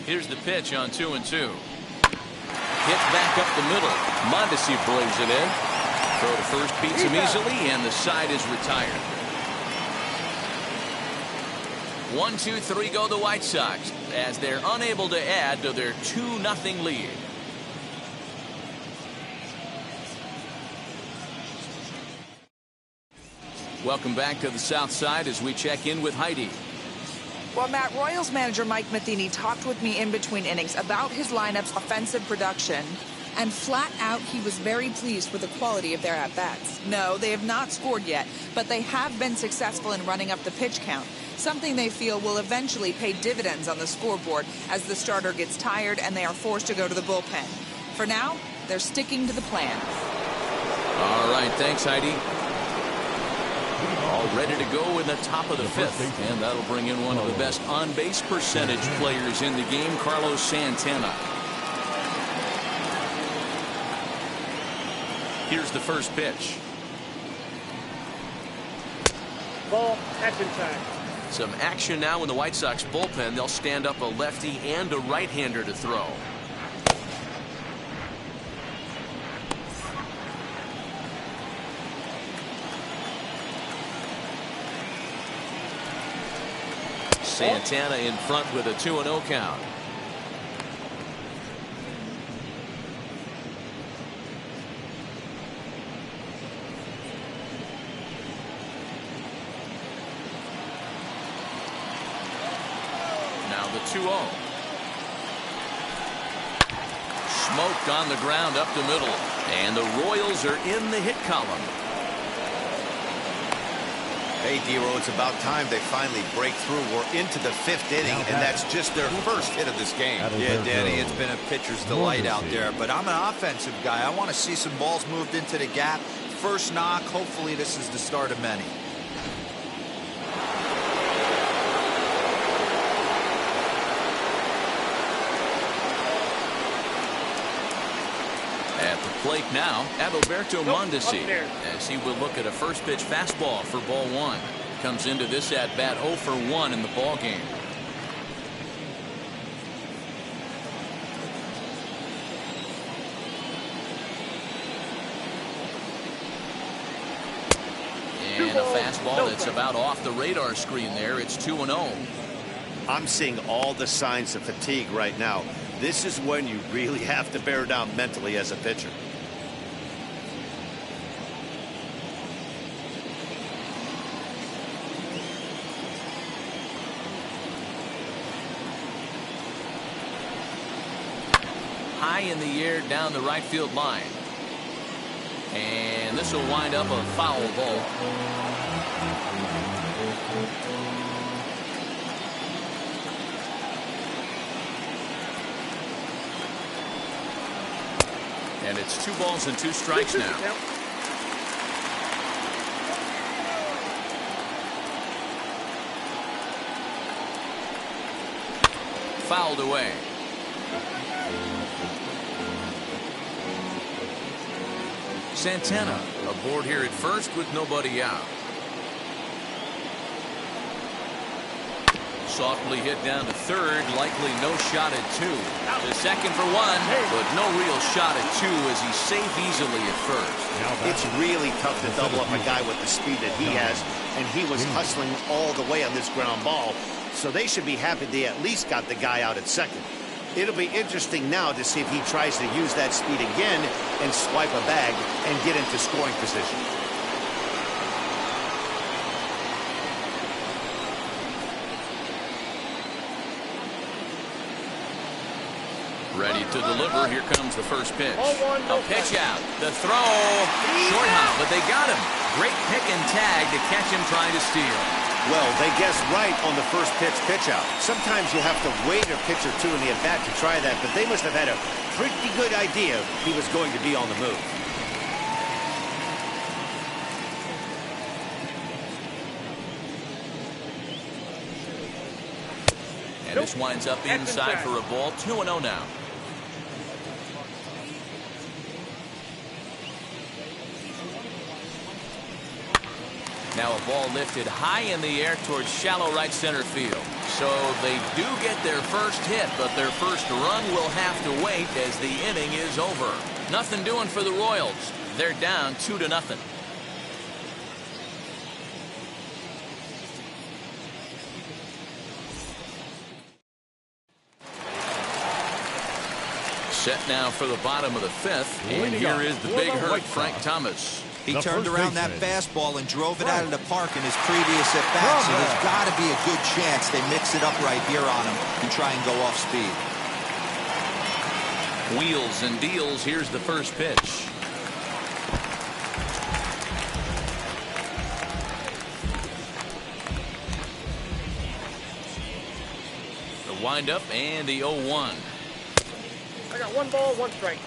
Here's the pitch on 2-2. Hit back up the middle. Mondesi brings it in. Throw to first beats him easily, and the side is retired. 1-2-3 go the White Sox as they're unable to add to their 2-0 lead. Welcome back to the South Side as we check in with Heidi. Well, Matt, Royals manager Mike Matheny talked with me in between innings about his lineup's offensive production, and flat out he was very pleased with the quality of their at-bats. No, they have not scored yet, but they have been successful in running up the pitch count, something they feel will eventually pay dividends on the scoreboard as the starter gets tired and they are forced to go to the bullpen. For now, they're sticking to the plan. All right, thanks, Heidi. all ready to go in the top of the fifth. And that'll bring in one of the best on-base percentage players in the game, Carlos Santana. Here's the first pitch. Ball, action time. Some action now in the White Sox bullpen. They'll stand up a lefty and a right-hander to throw. Santana in front with a 2-0 count. Now the 2-0. Smoked on the ground up the middle. And the Royals are in the hit column. Hey, D-Row, it's about time they finally break through. We're into the fifth inning, and that's just their first hit of this game. Yeah, Danny, it's been a pitcher's delight out there, but I'm an offensive guy. I want to see some balls moved into the gap. First knock, hopefully this is the start of many. At the plate now, Adalberto Mondesi, as he will look at a first pitch fastball for ball one. Comes into this at bat 0 for 1 in the ball game. And a fastball that's about off the radar screen there. It's 2-0. I'm seeing all the signs of fatigue right now. This is when you really have to bear down mentally as a pitcher. High in the air down the right field line. And this will wind up a foul ball. And it's 2 balls and 2 strikes now. Fouled away. Santana aboard here at first with nobody out. Softly hit down to third, likely no shot at 2. The second for 1, but no real shot at 2 as he's safe easily at first. It's really tough to double up a guy with the speed that he has, and he was hustling all the way on this ground ball, so they should be happy they at least got the guy out at second. It'll be interesting now to see if he tries to use that speed again and swipe a bag and get into scoring position. Ready to deliver. Here comes the first pitch. A pitch out. The throw. Short hop, but they got him. Great pick and tag to catch him trying to steal. Well, they guessed right on the first pitch out. Sometimes you have to wait a pitch or two in the at-bat to try that, but they must have had a pretty good idea he was going to be on the move. And this winds up inside for a ball. 2-0 now. Now a ball lifted high in the air towards shallow right center field. So they do get their first hit, but their first run will have to wait as the inning is over. Nothing doing for the Royals. They're down 2-0. Set now for the bottom of the fifth, and here is the big hurt, Frank Thomas. He turned around that fastball and drove it out of the park in his previous at-bat, so there's got to be a good chance they mix it up right here on him and try and go off speed. Wheels and deals. Here's the first pitch. The windup and the 0-1. I got 1 ball, 1 strike.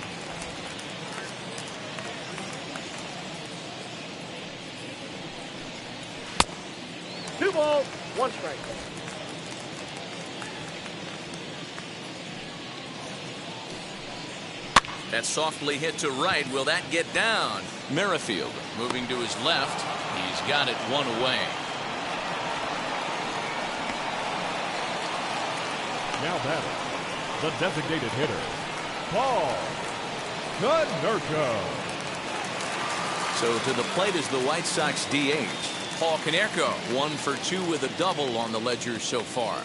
2 balls, 1 strike. That's softly hit to right. Will that get down? Merrifield moving to his left. He's got it 1 away. Now batting, the designated hitter, Paul Konerko. So to the plate is the White Sox DH, Paul Konerko. 1 for 2 with a double on the ledger so far.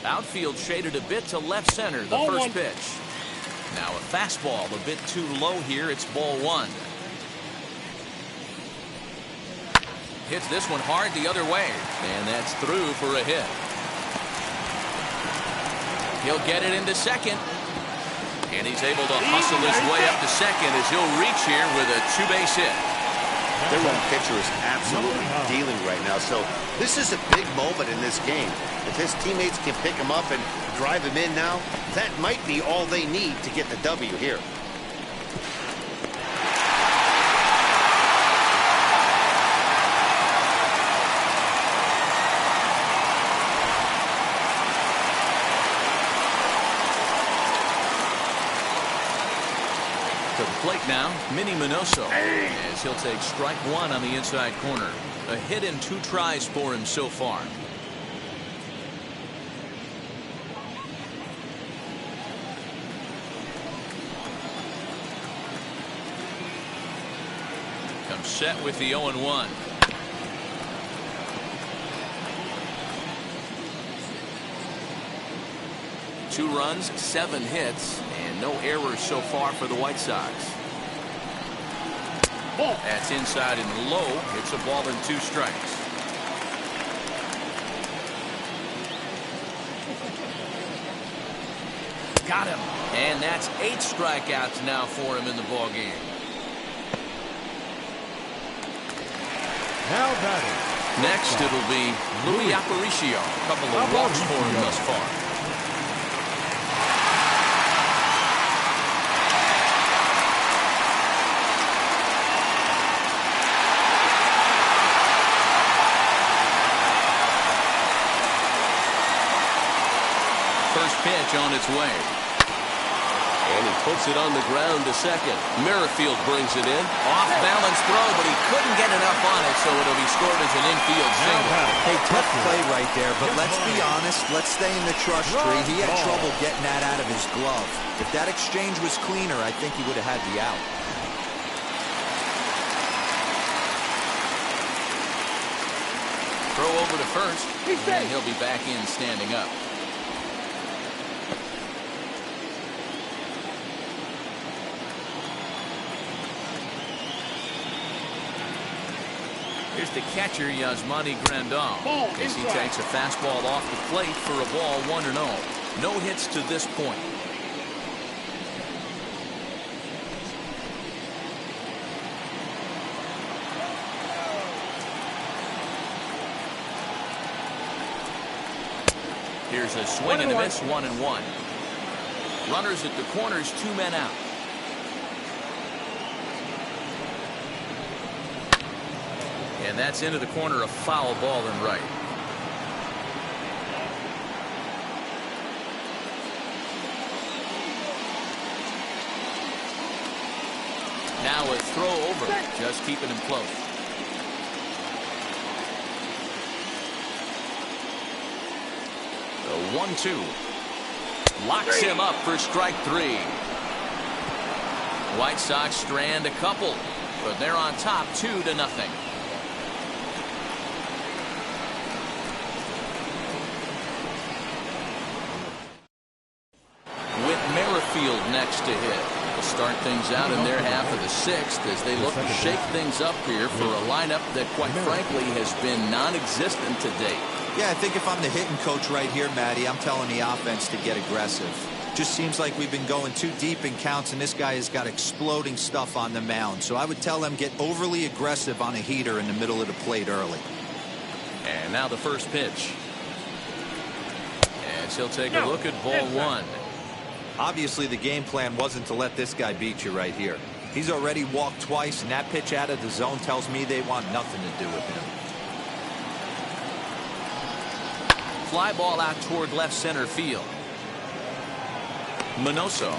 Outfield shaded a bit to left center. The Ball first 1. pitch. Now a fastball a bit too low here. It's ball 1. Hits this one hard the other way. And that's through for a hit. He'll get it into second. And he's able to hustle his way up to second as he'll reach here with a 2-base hit. Their run pitcher is absolutely dealing right now. So this is a big moment in this game. If his teammates can pick him up and drive him in now, that might be all they need to get the W here. To the plate now, Minnie Minoso, as he'll take strike 1 on the inside corner. A hit in 2 tries for him so far. Comes set with the 0-1. Two runs, 7 hits, and no errors so far for the White Sox. That's inside and low. It's a ball and 2 strikes. Got him. And that's 8 strikeouts now for him in the ball game. Now batting. Next it'll be Louis Aparicio. A couple of walks for him thus far. First pitch on its way. And he puts it on the ground to second. Merrifield brings it in. Off balance throw, but he couldn't get enough on it, so it'll be scored as an infield single. Hey, tough play right there, but let's be honest. Let's stay in the trust tree. He had trouble getting that out of his glove. If that exchange was cleaner, I think he would have had the out. Throw over to first, and he'll be back in standing up. Here's the catcher, Yasmani Grandal, as he takes a fastball off the plate for a ball 1-0. No hits to this point. Here's a swing and a miss, 1-1. Runners at the corners, 2 men out. And that's into the corner, a foul ball and right. Now a throw over, just keeping him close. The 1-2 locks him up for strike 3. White Sox strand a couple, but they're on top 2-0. Merrifield next to hit. Will start things out in their half of the 6th as they look to shake things up here for a lineup that, quite frankly, has been non-existent to date. Yeah, I think if I'm the hitting coach right here, Matty, I'm telling the offense to get aggressive. Just seems like we've been going too deep in counts, and this guy has got exploding stuff on the mound. So I would tell them get overly aggressive on a heater in the middle of the plate early. And now the first pitch. As he'll take a look at ball 1. Obviously, the game plan wasn't to let this guy beat you right here. He's already walked twice, and that pitch out of the zone tells me they want nothing to do with him. Fly ball out toward left center field. Minoso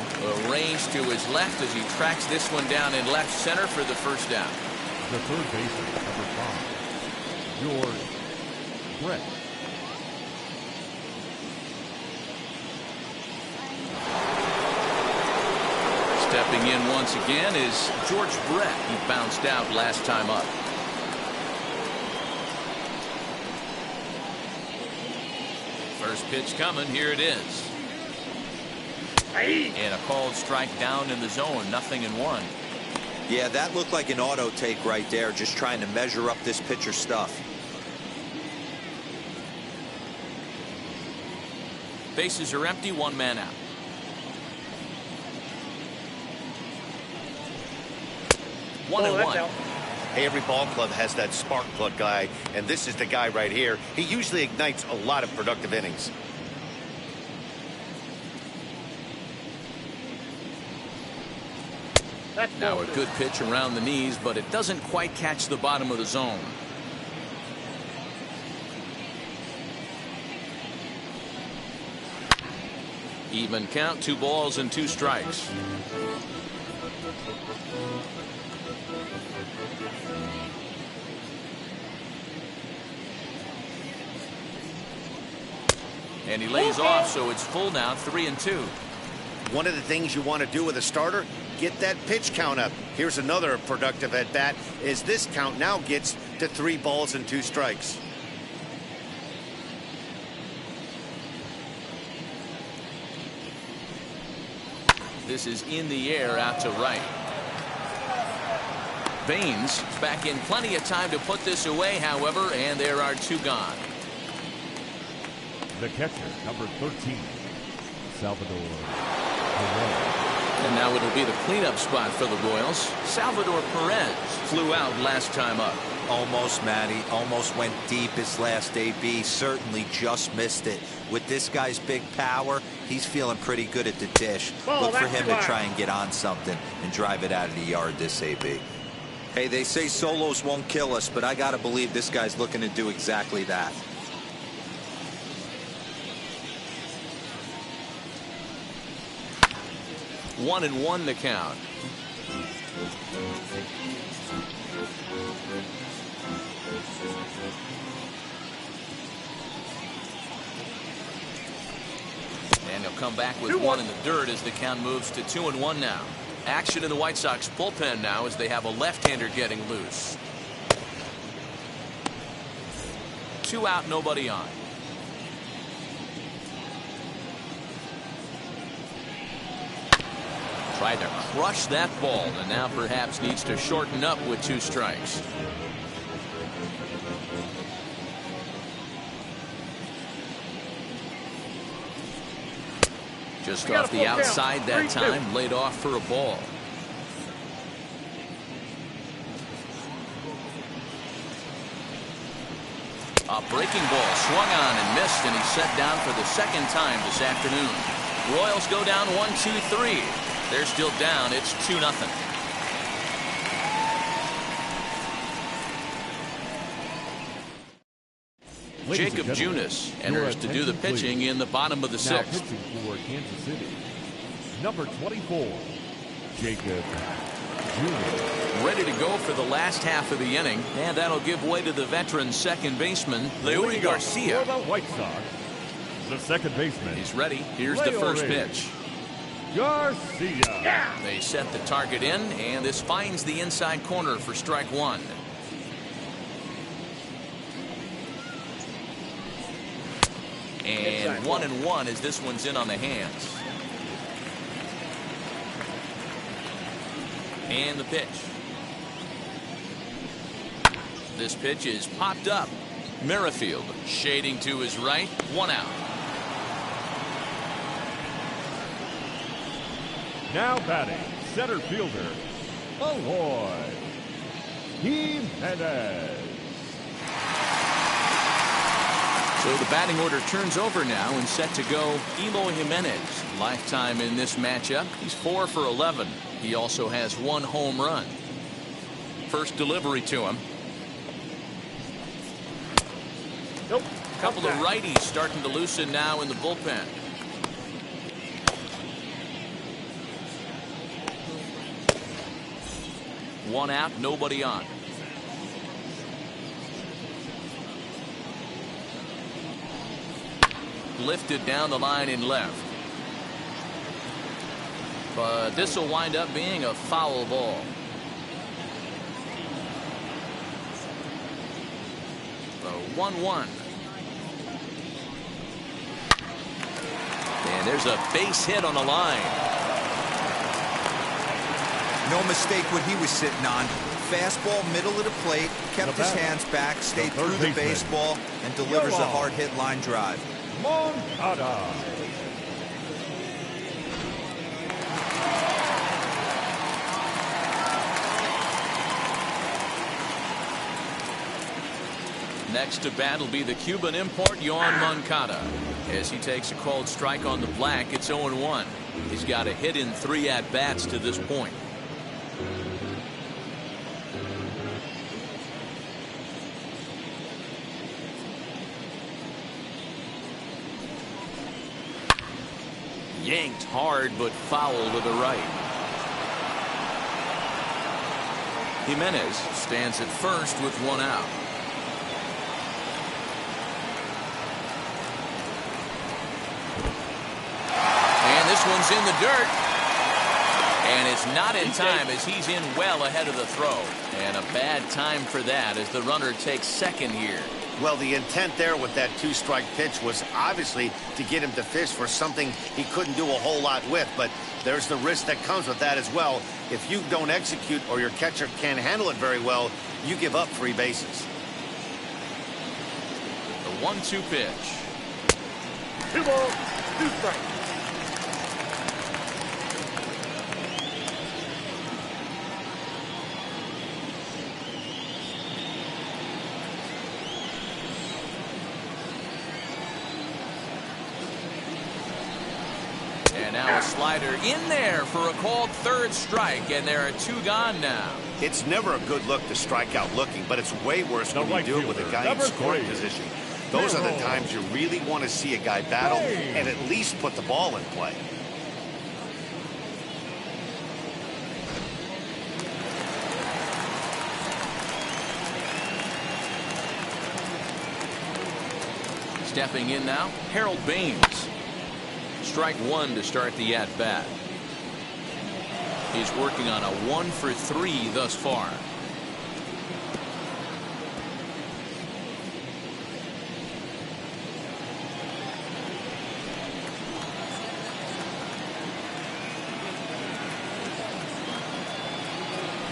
arranged to his left as he tracks this one down in left center for the first down. The third baseman, number 5, George Brett. Stepping in once again is George Brett. He bounced out last time up. First pitch coming. Here it is. And a called strike down in the zone. 0-1. Yeah, that looked like an auto take right there, just trying to measure up this pitcher's stuff. Bases are empty. 1 man out. One and one. Hey, every ball club has that spark plug guy, and this is the guy right here. He usually ignites a lot of productive innings. Now a good pitch around the knees, but it doesn't quite catch the bottom of the zone. Even count, 2 balls and 2 strikes. And he lays off, so it's full now, 3-2. One of the things you want to do with a starter, get that pitch count up. Here's another productive at bat, as this count now gets to 3 balls and 2 strikes. This is in the air out to right. Baines back in plenty of time to put this away, however, and there are 2 gone. The catcher, number 13, Salvador Perez. And now it'll be the cleanup spot for the Royals. Salvador Perez flew out last time up. Almost, Matty. Almost went deep his last AB. Certainly just missed it. With this guy's big power, he's feeling pretty good at the dish. Look for him to try and get on something and drive it out of the yard this AB. Hey, they say solos won't kill us, but I got to believe this guy's looking to do exactly that. One and one the count. And he'll come back with 1 in the dirt as the count moves to 2-1 now. Action in the White Sox bullpen now as they have a left-hander getting loose. 2 out, nobody on. Tried to crush that ball and now perhaps needs to shorten up with 2 strikes. Just off the outside that time, laid off for a ball. A breaking ball swung on and missed, and he's set down for the 2nd time this afternoon. Royals go down 1-2-3. They're still down. It's 2-0. Jacob Junis enters to do the pitching in the bottom of the 6th. Now pitching for Kansas City, number 24, Jacob Junis. Ready to go for the last half of the inning, and that'll give way to the veteran second baseman, Leury Garcia. For the White Sox, the second baseman. He's ready. Here's the first pitch. Garcia. They set the target in, and this finds the inside corner for strike 1. And 1-1 as this one's in on the hands. And the pitch. This pitch is popped up. Merrifield shading to his right. 1 out. Now batting, center fielder, Eloy Jimenez. So the batting order turns over now and set to go Eloy Jimenez. Lifetime in this matchup. He's 4 for 11. He also has 1 home run. First delivery to him. Nope. A couple of righties starting to loosen now in the bullpen. One out, nobody on. Lifted down the line in left. But this will wind up being a foul ball. The 1-1. And there's a base hit on the line. No mistake what he was sitting on. Fastball, middle of the plate, kept his hands back, stayed through the baseball, and delivers a hard hit line drive. Moncada. Next to bat will be the Cuban import Juan Moncada. As he takes a called strike on the black, it's 0-1. He's got a hit in 3 at-bats to this point. Yanked hard, but foul to the right. Jimenez stands at first with 1 out. And this one's in the dirt. And it's not in time as he's in well ahead of the throw. And a bad time for that as the runner takes second here. Well, the intent there with that 2-strike pitch was obviously to get him to fish for something he couldn't do a whole lot with. But there's the risk that comes with that as well. If you don't execute or your catcher can't handle it very well, you give up 3 bases. The 1-2 pitch. 2 balls, 2 strikes. And now a slider in there for a called 3rd strike, and there are 2 gone now. It's never a good look to strike out looking, but it's way worse when you do it with a guy in scoring position. Those are the times you really want to see a guy battle and at least put the ball in play. Stepping in now, Harold Baines. Strike 1 to start the at-bat. He's working on a 1 for 3 thus far.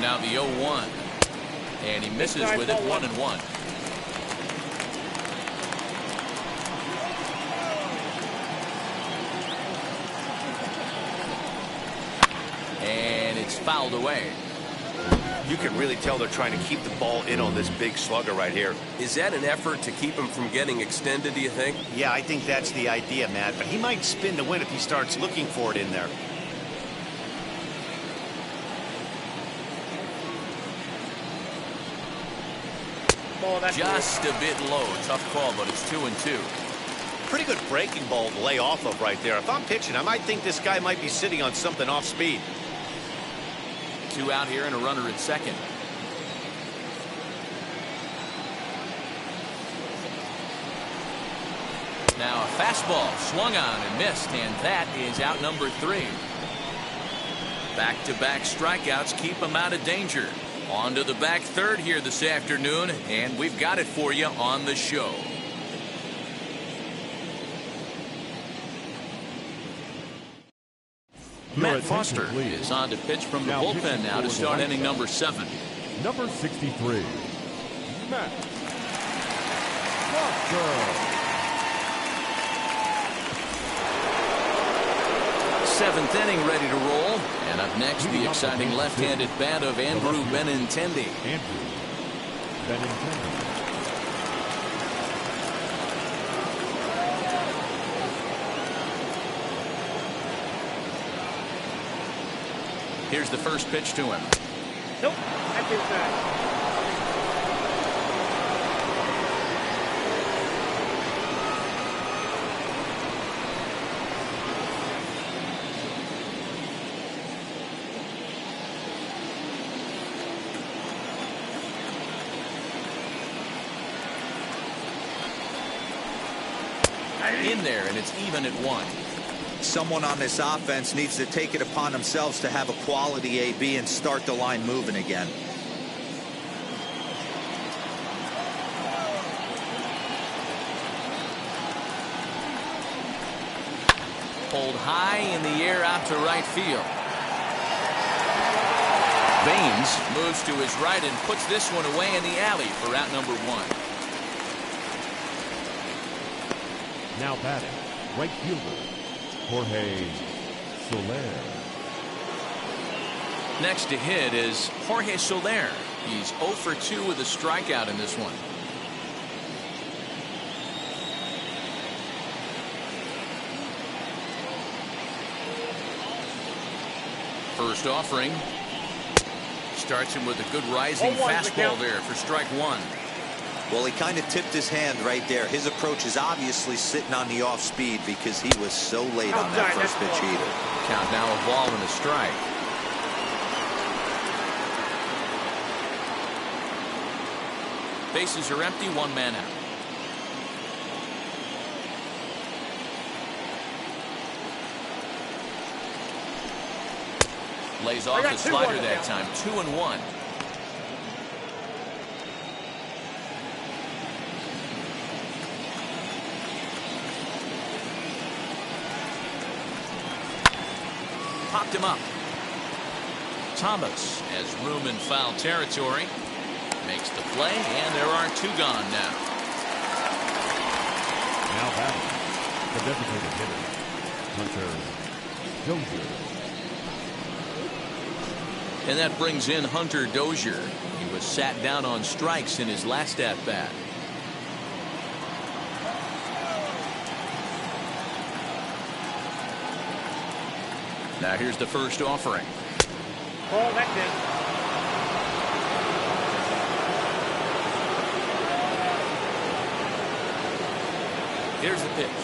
Now the 0-1. And he misses with it 1-1. And it's fouled away. You can really tell they're trying to keep the ball in on this big slugger right here. Is that an effort to keep him from getting extended, do you think? Yeah, I think that's the idea, Matt. But he might spin to win if he starts looking for it in there. Just a bit low. Tough call, but it's 2-2. Pretty good breaking ball to lay off of right there. If I'm pitching, I might think this guy might be sitting on something off speed. 2 out here and a runner at second. Now a fastball swung on and missed, and that is out number 3. Back-to-back strikeouts keep him out of danger. On to the back third here this afternoon, and we've got it for you on the show. Matt Foster is on to pitch from the bullpen now to start inning number 7. Number 63, Matt Foster. 7th inning ready to roll. And up next, the exciting left-handed bat of Andrew Benintendi. Here's the first pitch to him. Nope, that's inside. in there, and it's even at 1. Someone on this offense needs to take it upon themselves to have a quality AB and start the line moving again. Pulled high in the air out to right field. Baines moves to his right and puts this one away in the alley for out number 1. Now batting, right fielder, Jorge Solaire. Next to hit is Jorge Solaire. He's 0 for 2 with a strikeout in this one. First offering. Starts him with a good rising fastball there for strike 1. Well, he kind of tipped his hand right there. His approach is obviously sitting on the off speed because he was so late on that first pitch heater. Count now a ball and a strike. Bases are empty, 1 man out. Lays off the slider that time. 2-1. Popped him up. Thomas has room in foul territory. Makes the play, and there are 2 gone now. Now batting, the designated hitter, Hunter Dozier. And that brings in Hunter Dozier. He was sat down on strikes in his last at-bat. Now here's the first offering. Oh, that's it. Here's the pitch.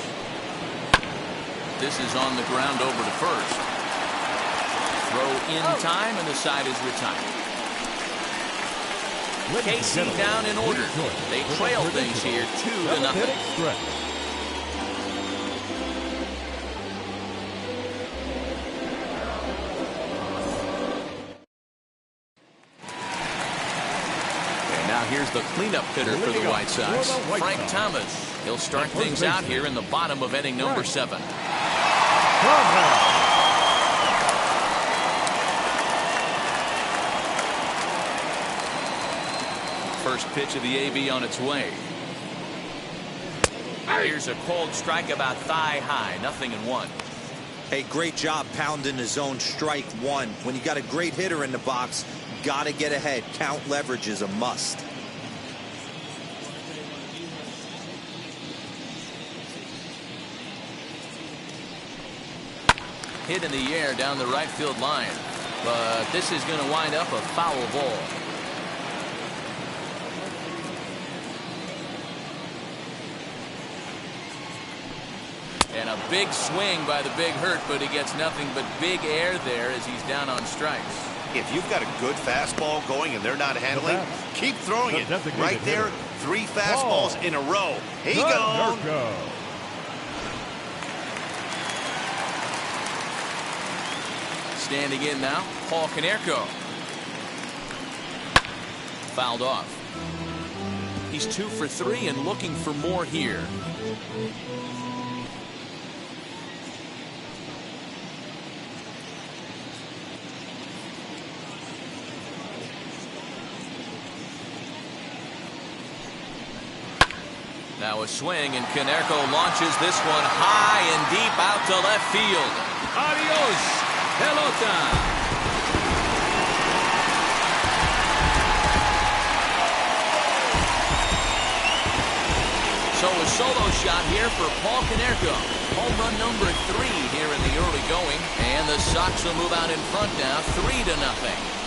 This is on the ground over to first. Throw in time, and the side is retired. Casey down in order. They trail things here 2-0. Here's the cleanup hitter for the White Sox, Frank Thomas. He'll start things out here in the bottom of inning number 7. First pitch of the AB on its way. Here's a cold strike about thigh high, 0-1. Hey, great job pounding the zone, strike 1. When you got a great hitter in the box, got to get ahead. Count leverage is a must. Hit in the air down the right field line, but this is going to wind up a foul ball. And a big swing by the Big Hurt, but he gets nothing but big air there as he's down on strikes. If you've got a good fastball going and they're not handling, keep throwing it. Right there, 3 fastballs in a row. He goes. Standing in now, Paul Konerko. Fouled off. He's 2 for 3 and looking for more here. Now a swing, and Konerko launches this one high and deep out to left field. Adios, pelota. So a solo shot here for Paul Konerko. Home run number 3 here in the early going. And the Sox will move out in front now, 3-0.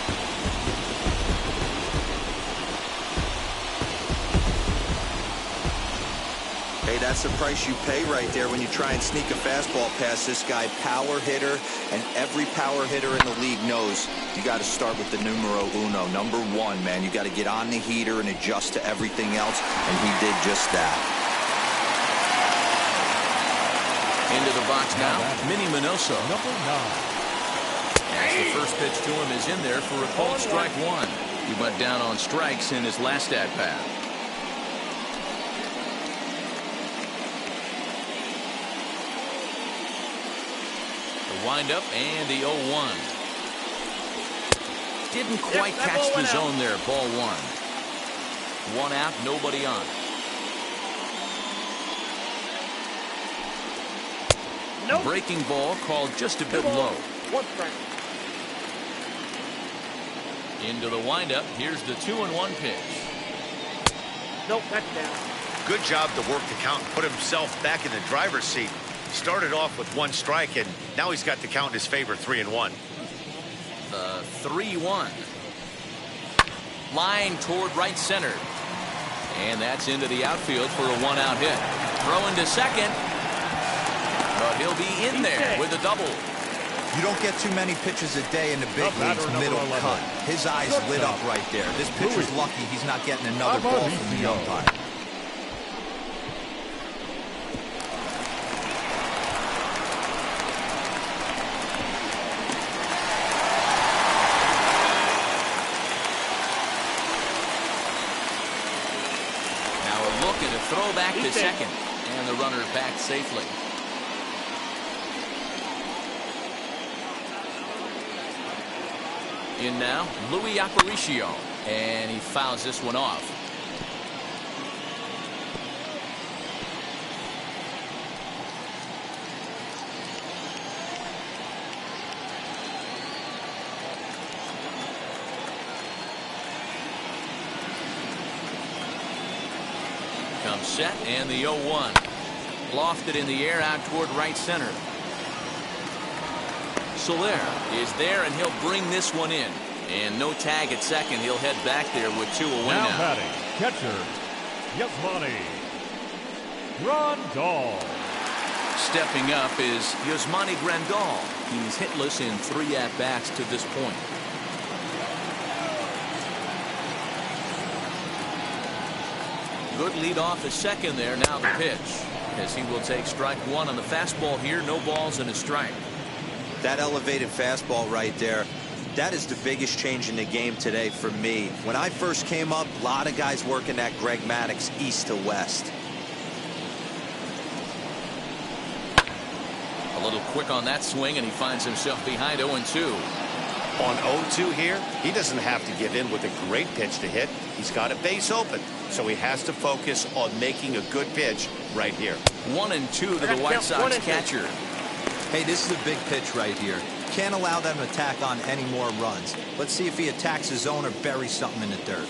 Hey, that's the price you pay right there when you try and sneak a fastball past this guy. Power hitter, and every power hitter in the league knows you got to start with the numero uno, number 1, man. You got to get on the heater and adjust to everything else, and he did just that. Into the box now, Minnie Minoso. Number 9. As the first pitch to him is in there for a called strike one. He went down on strikes in his last at-bat. The windup and the 0-1. Didn't quite catch the zone there. Ball one. One out, nobody on. Nope. Breaking ball called just a bit low. One strike. Into the windup. Here's the 2-1 pitch. Nope, that's down. Good job to work the count and put himself back in the driver's seat. Started off with one strike, and now he's got the count in his favor, 3-1. The 3-1. Line toward right center. And that's into the outfield for a one-out hit. Throw into second. But he'll be in there with a double. You don't get too many pitches a day in the big leagues middle cut. His eyes lit up right there. This pitcher's lucky he's not getting another ball from the umpire. Now a look and a throw back to second. And the runner back safely. In now, Louis Aparicio, and he fouls this one off. Comes set, and the 0-1. Lofted in the air out toward right center. Solaire is there, and he'll bring this one in. And no tag at second. He'll head back there with two away Now now. batting, catcher, Yasmani Grandal. Stepping up is Yasmani Grandal. He's hitless in 3 at-bats to this point. Good lead off the second there. Now the pitch, as he will take strike one on the fastball here. No balls and a strike. That elevated fastball right there, that is the biggest change in the game today for me. When I first came up, a lot of guys working that Greg Maddux east to west. A little quick on that swing, and he finds himself behind 0-2. On 0-2 here, he doesn't have to give in with a great pitch to hit. He's got a base open, so he has to focus on making a good pitch right here. 1-2 to the White Sox catcher. Hey, this is a big pitch right here. Can't allow them to attack on any more runs. Let's see if he attacks his zone or buries something in the dirt.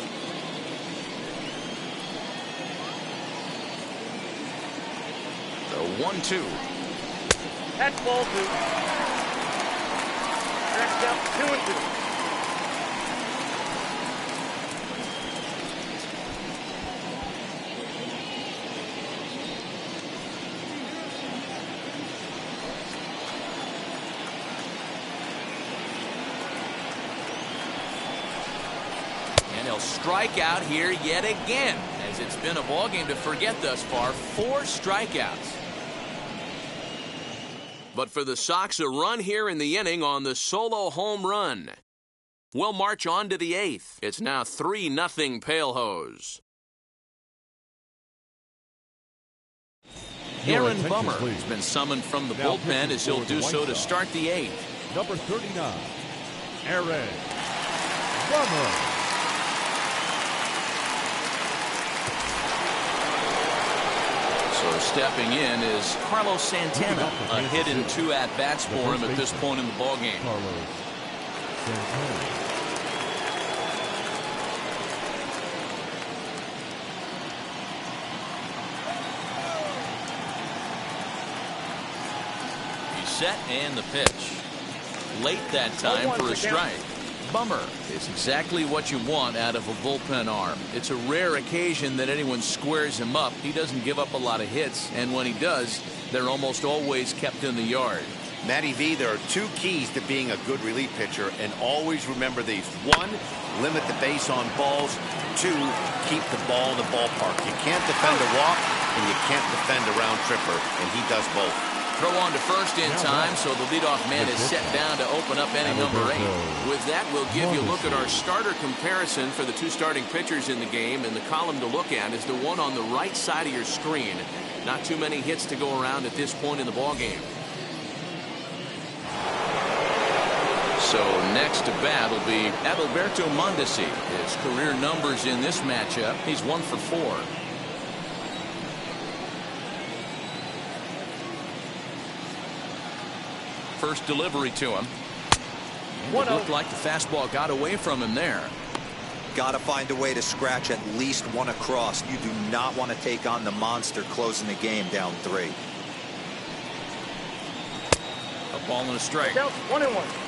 The 1-2. That's ball 2. Next out, 2-2. He'll strike out here yet again, as it's been a ball game to forget thus far. 4 strikeouts. But for the Sox, a run here in the inning on the solo home run. We'll march on to the 8th. It's now 3-0 Pale Hose. Aaron Bummer has been summoned from the bullpen, as he'll do so to start the 8th. Number 39, Aaron Bummer. So stepping in is Carlos Santana. A hit in 2 at-bats for him at this point in the ballgame. Carlos Santana. He's set, and the pitch. Late that time for a strike. Bummer is exactly what you want out of a bullpen arm. It's a rare occasion that anyone squares him up. He doesn't give up a lot of hits, and when he does, they're almost always kept in the yard. Matty V, there are 2 keys to being a good relief pitcher, and always remember these. 1, limit the base on balls. 2, keep the ball in the ballpark. You can't defend a walk, and you can't defend a round tripper, and he does both. Throw on to first in time, so the leadoff man is set down to open up inning number 8. With that, we'll give you a look at our starter comparison for the 2 starting pitchers in the game, and the column to look at is the one on the right side of your screen. Not too many hits to go around at this point in the ballgame. So next to bat will be Adalberto Mondesi. His career numbers in this matchup, he's 1 for 4. First delivery to him. It looked like the fastball got away from him there. Got to find a way to scratch at least one across. You do not want to take on the monster closing the game down 3. A ball and a strike. Count 1-1.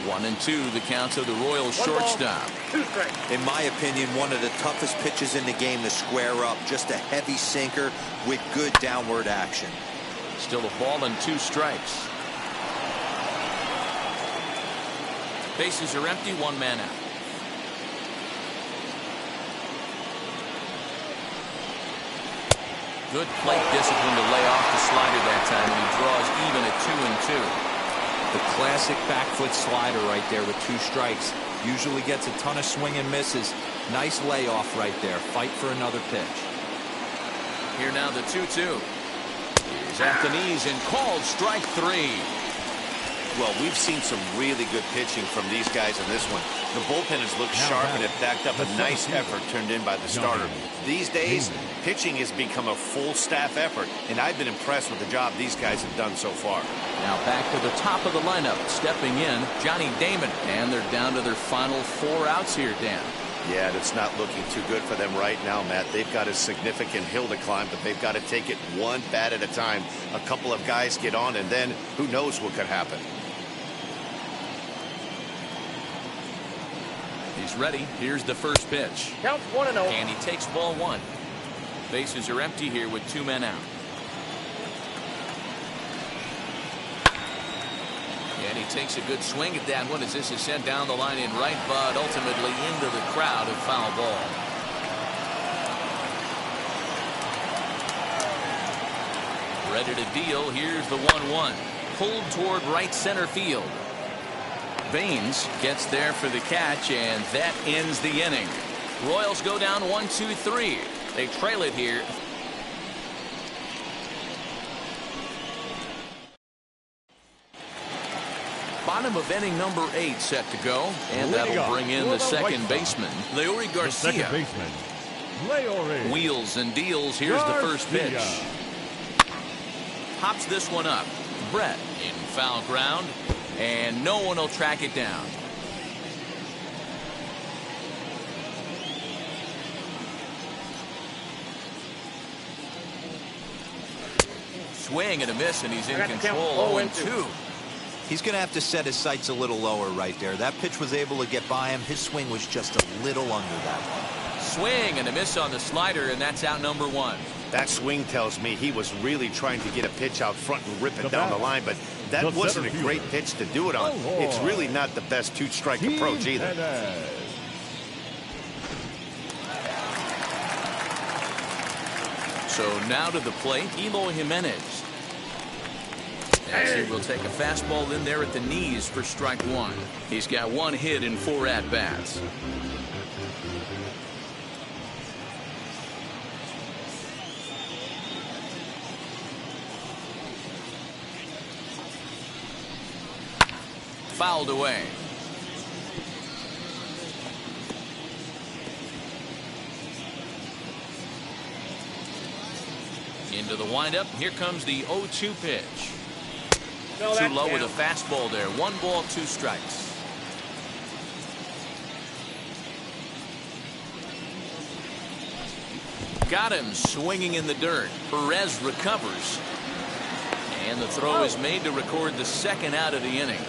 1-2 the count of the Royals shortstop. 2 strikes. In my opinion, one of the toughest pitches in the game to square up. Just a heavy sinker with good downward action. Still a ball and 2 strikes. Bases are empty, 1 man out. Good plate discipline to lay off the slider that time, and he draws even at 2-2. The classic back foot slider right there with 2 strikes. Usually gets a ton of swing and misses. Nice layoff right there. Fight for another pitch. Here now the 2-2. Here's at the knees and called strike 3. Well, we've seen some really good pitching from these guys in this one. The bullpen has looked sharp, and it backed up a nice effort turned in by the starter. These days, pitching has become a full staff effort, and I've been impressed with the job these guys have done so far. Now back to the top of the lineup. Stepping in, Johnny Damon. And they're down to their final 4 outs here, Dan. Yeah, it's not looking too good for them right now, Matt. They've got a significant hill to climb, but they've got to take it one bat at a time. A couple of guys get on, and then who knows what could happen. He's ready. Here's the first pitch. Count 1-0. And he takes ball 1. Bases are empty here with 2 men out. And he takes a good swing at that one as this is sent down the line in right, but ultimately into the crowd, a foul ball. Ready to deal. Here's the 1-1. Pulled toward right center field. Baines gets there for the catch, and that ends the inning. Royals go down 1-2-3. They trail it here. Bottom of inning number 8 set to go, and that'll bring in the second baseman, Leori Garcia. Second baseman, Leori. Wheels and deals. Here's the first pitch. Pops this one up. Brett in foul ground, and no one will track it down. Swing and a miss, and he's in control. 0-2. He's going to have to set his sights a little lower right there. That pitch was able to get by him. His swing was just a little under that one. Swing and a miss on the slider, and that's out number 1. That swing tells me he was really trying to get a pitch out front and rip it down the line, but that wasn't a great pitch to do it on. It's really not the best 2-strike approach either. So now to the plate, Eloy Jimenez. As he will take a fastball in there at the knees for strike 1. He's got 1 hit in 4 at-bats. Fouled away. Into the windup. Here comes the 0-2 pitch. No, Too low down. with a fastball there. 1 ball, 2 strikes. Got him swinging in the dirt. Perez recovers. And the throw is made to record the second out of the inning.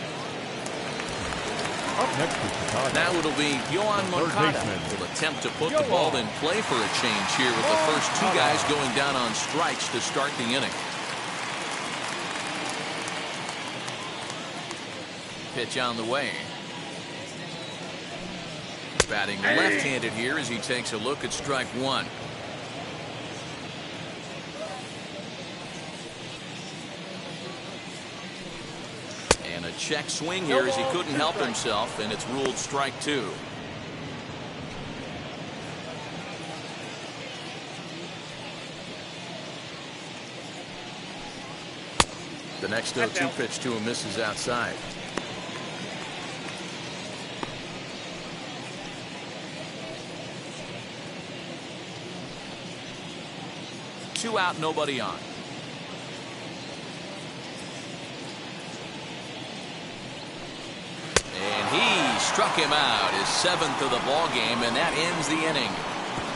Up next is Santana. Now it'll be Juan Moncada. Will attempt to put the ball in play for a change here with the first 2 guys going down on strikes to start the inning. Pitch on the way. Batting left-handed here as he takes a look at strike one. And a check swing here as he couldn't help himself, and it's ruled strike two. The next 0-2 pitch to him misses outside. Two out, nobody on. And he struck him out, his 7th of the ball game, and that ends the inning.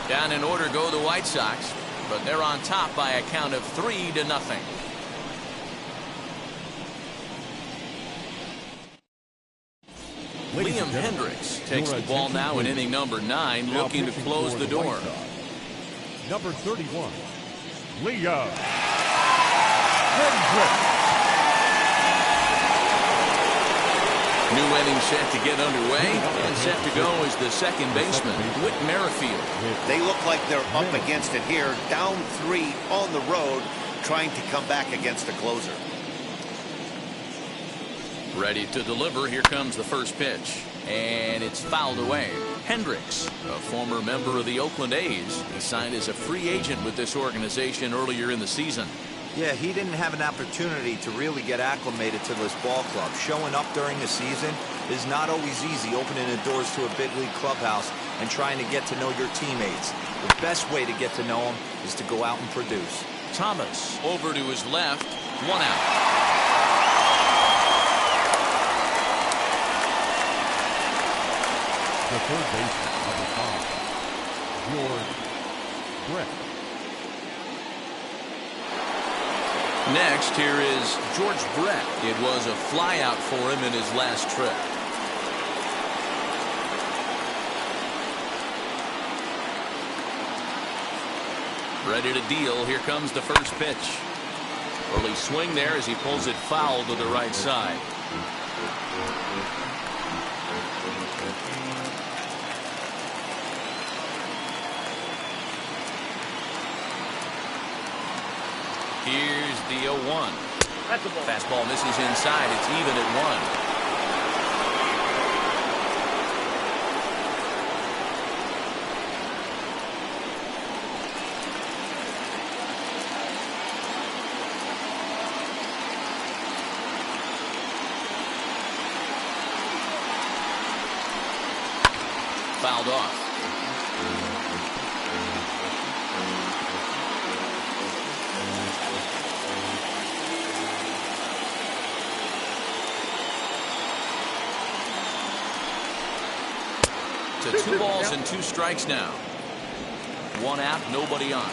Down in order go the White Sox, but they're on top by a count of 3-0. Liam Hendricks takes the ball now in inning number 9, looking to close the door. Number 31, Liam Hendricks. New inning set to get underway, and set to go is the second baseman, Whit Merrifield. They look like they're up against it here, down 3 on the road, trying to come back against a closer. Ready to deliver. Here comes the first pitch, and it's fouled away. Hendricks, a former member of the Oakland A's, he signed as a free agent with this organization earlier in the season. Yeah, he didn't have an opportunity to really get acclimated to this ball club. Showing up during the season is not always easy, opening the doors to a big league clubhouse and trying to get to know your teammates. The best way to get to know them is to go out and produce. Thomas over to his left, 1 out. The third baseman, number 5, George Brett. Next, here is George Brett. It was a flyout for him in his last trip. Ready to deal. Here comes the first pitch. Early swing there as he pulls it foul to the right side. Here's the 0-1. Fastball misses inside. It's even at 1. Fouled off. To 2 balls and 2 strikes now. 1 out, nobody on.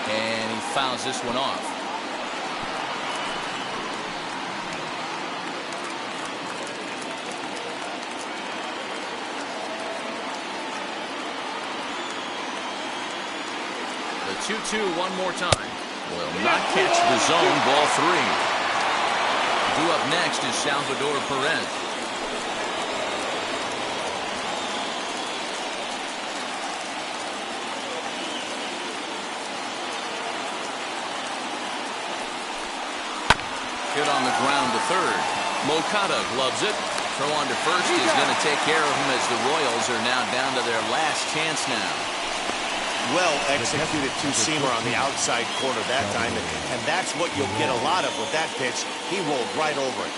And he fouls this one off. The 2-2 one more time. Will not catch the zone. Ball 3. Due up next is Salvador Perez. Hit on the ground to third. Moncada gloves it. Throw on to first is going to take care of him as the Royals are now down to their last chance now. Well executed two-seamer on the outside corner that time, and that's what you'll get a lot of with that pitch. He rolled right over it.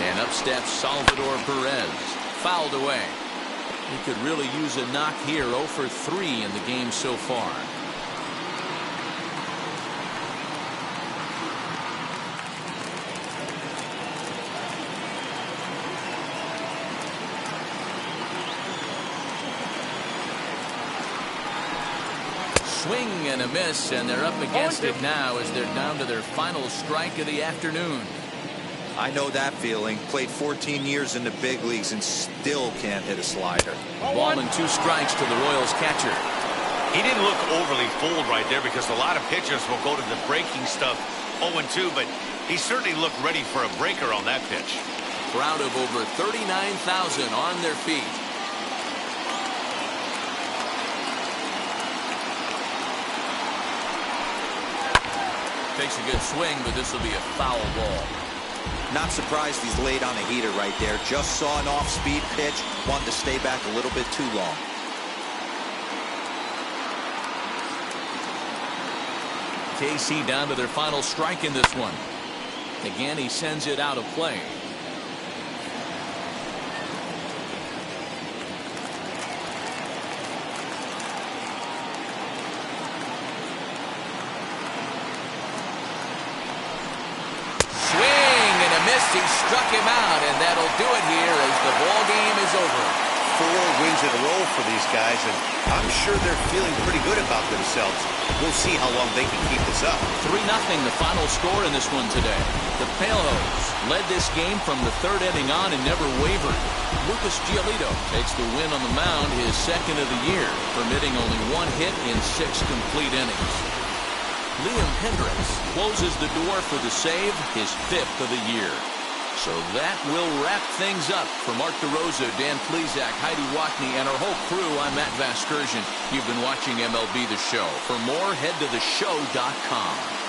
And up steps Salvador Perez. Fouled away. He could really use a knock here. 0 for 3 in the game so far. Swing and a miss, and they're up against it now as they're down to their final strike of the afternoon. I know that feeling. Played 14 years in the big leagues and still can't hit a slider. Ball and 2 strikes to the Royals catcher. He didn't look overly fooled right there because a lot of pitchers will go to the breaking stuff 0-2, but he certainly looked ready for a breaker on that pitch. Crowd of over 39,000 on their feet. Takes a good swing, but this will be a foul ball. Not surprised he's laid on a heater right there. Just saw an off-speed pitch. Wanted to stay back a little bit too long. KC down to their final strike in this one. Again, he sends it out of play. He struck him out, and that'll do it here as the ball game is over. 4 wins in a row for these guys, and I'm sure they're feeling pretty good about themselves. We'll see how long they can keep this up. 3-0 the final score in this one today. The Palehose led this game from the 3rd inning on and never wavered. Lucas Giolito takes the win on the mound, his 2nd of the year, permitting only 1 hit in 6 complete innings. Liam Hendricks closes the door for the save, his 5th of the year. So that will wrap things up. For Mark DeRosa, Dan Plesac, Heidi Watney, and our whole crew, I'm Matt Vasgersian. You've been watching MLB The Show. For more, head to theshow.com.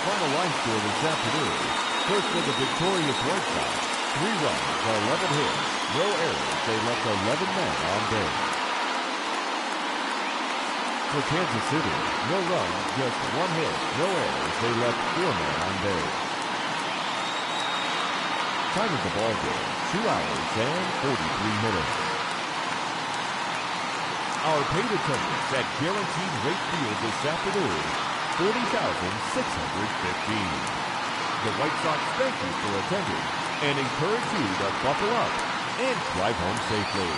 Final line score this afternoon. First for the victorious White Sox, 3 runs, 11 hits, no errors. They left 11 men on base. For Kansas City, no runs, just 1 hit, no errors. They left 4 men on base. Time of the ball game, 2 hours and 43 minutes. Our paid attendance at Guaranteed Rate Field this afternoon, 40,615. The White Sox thank you for attending and encourage you to buckle up and drive home safely.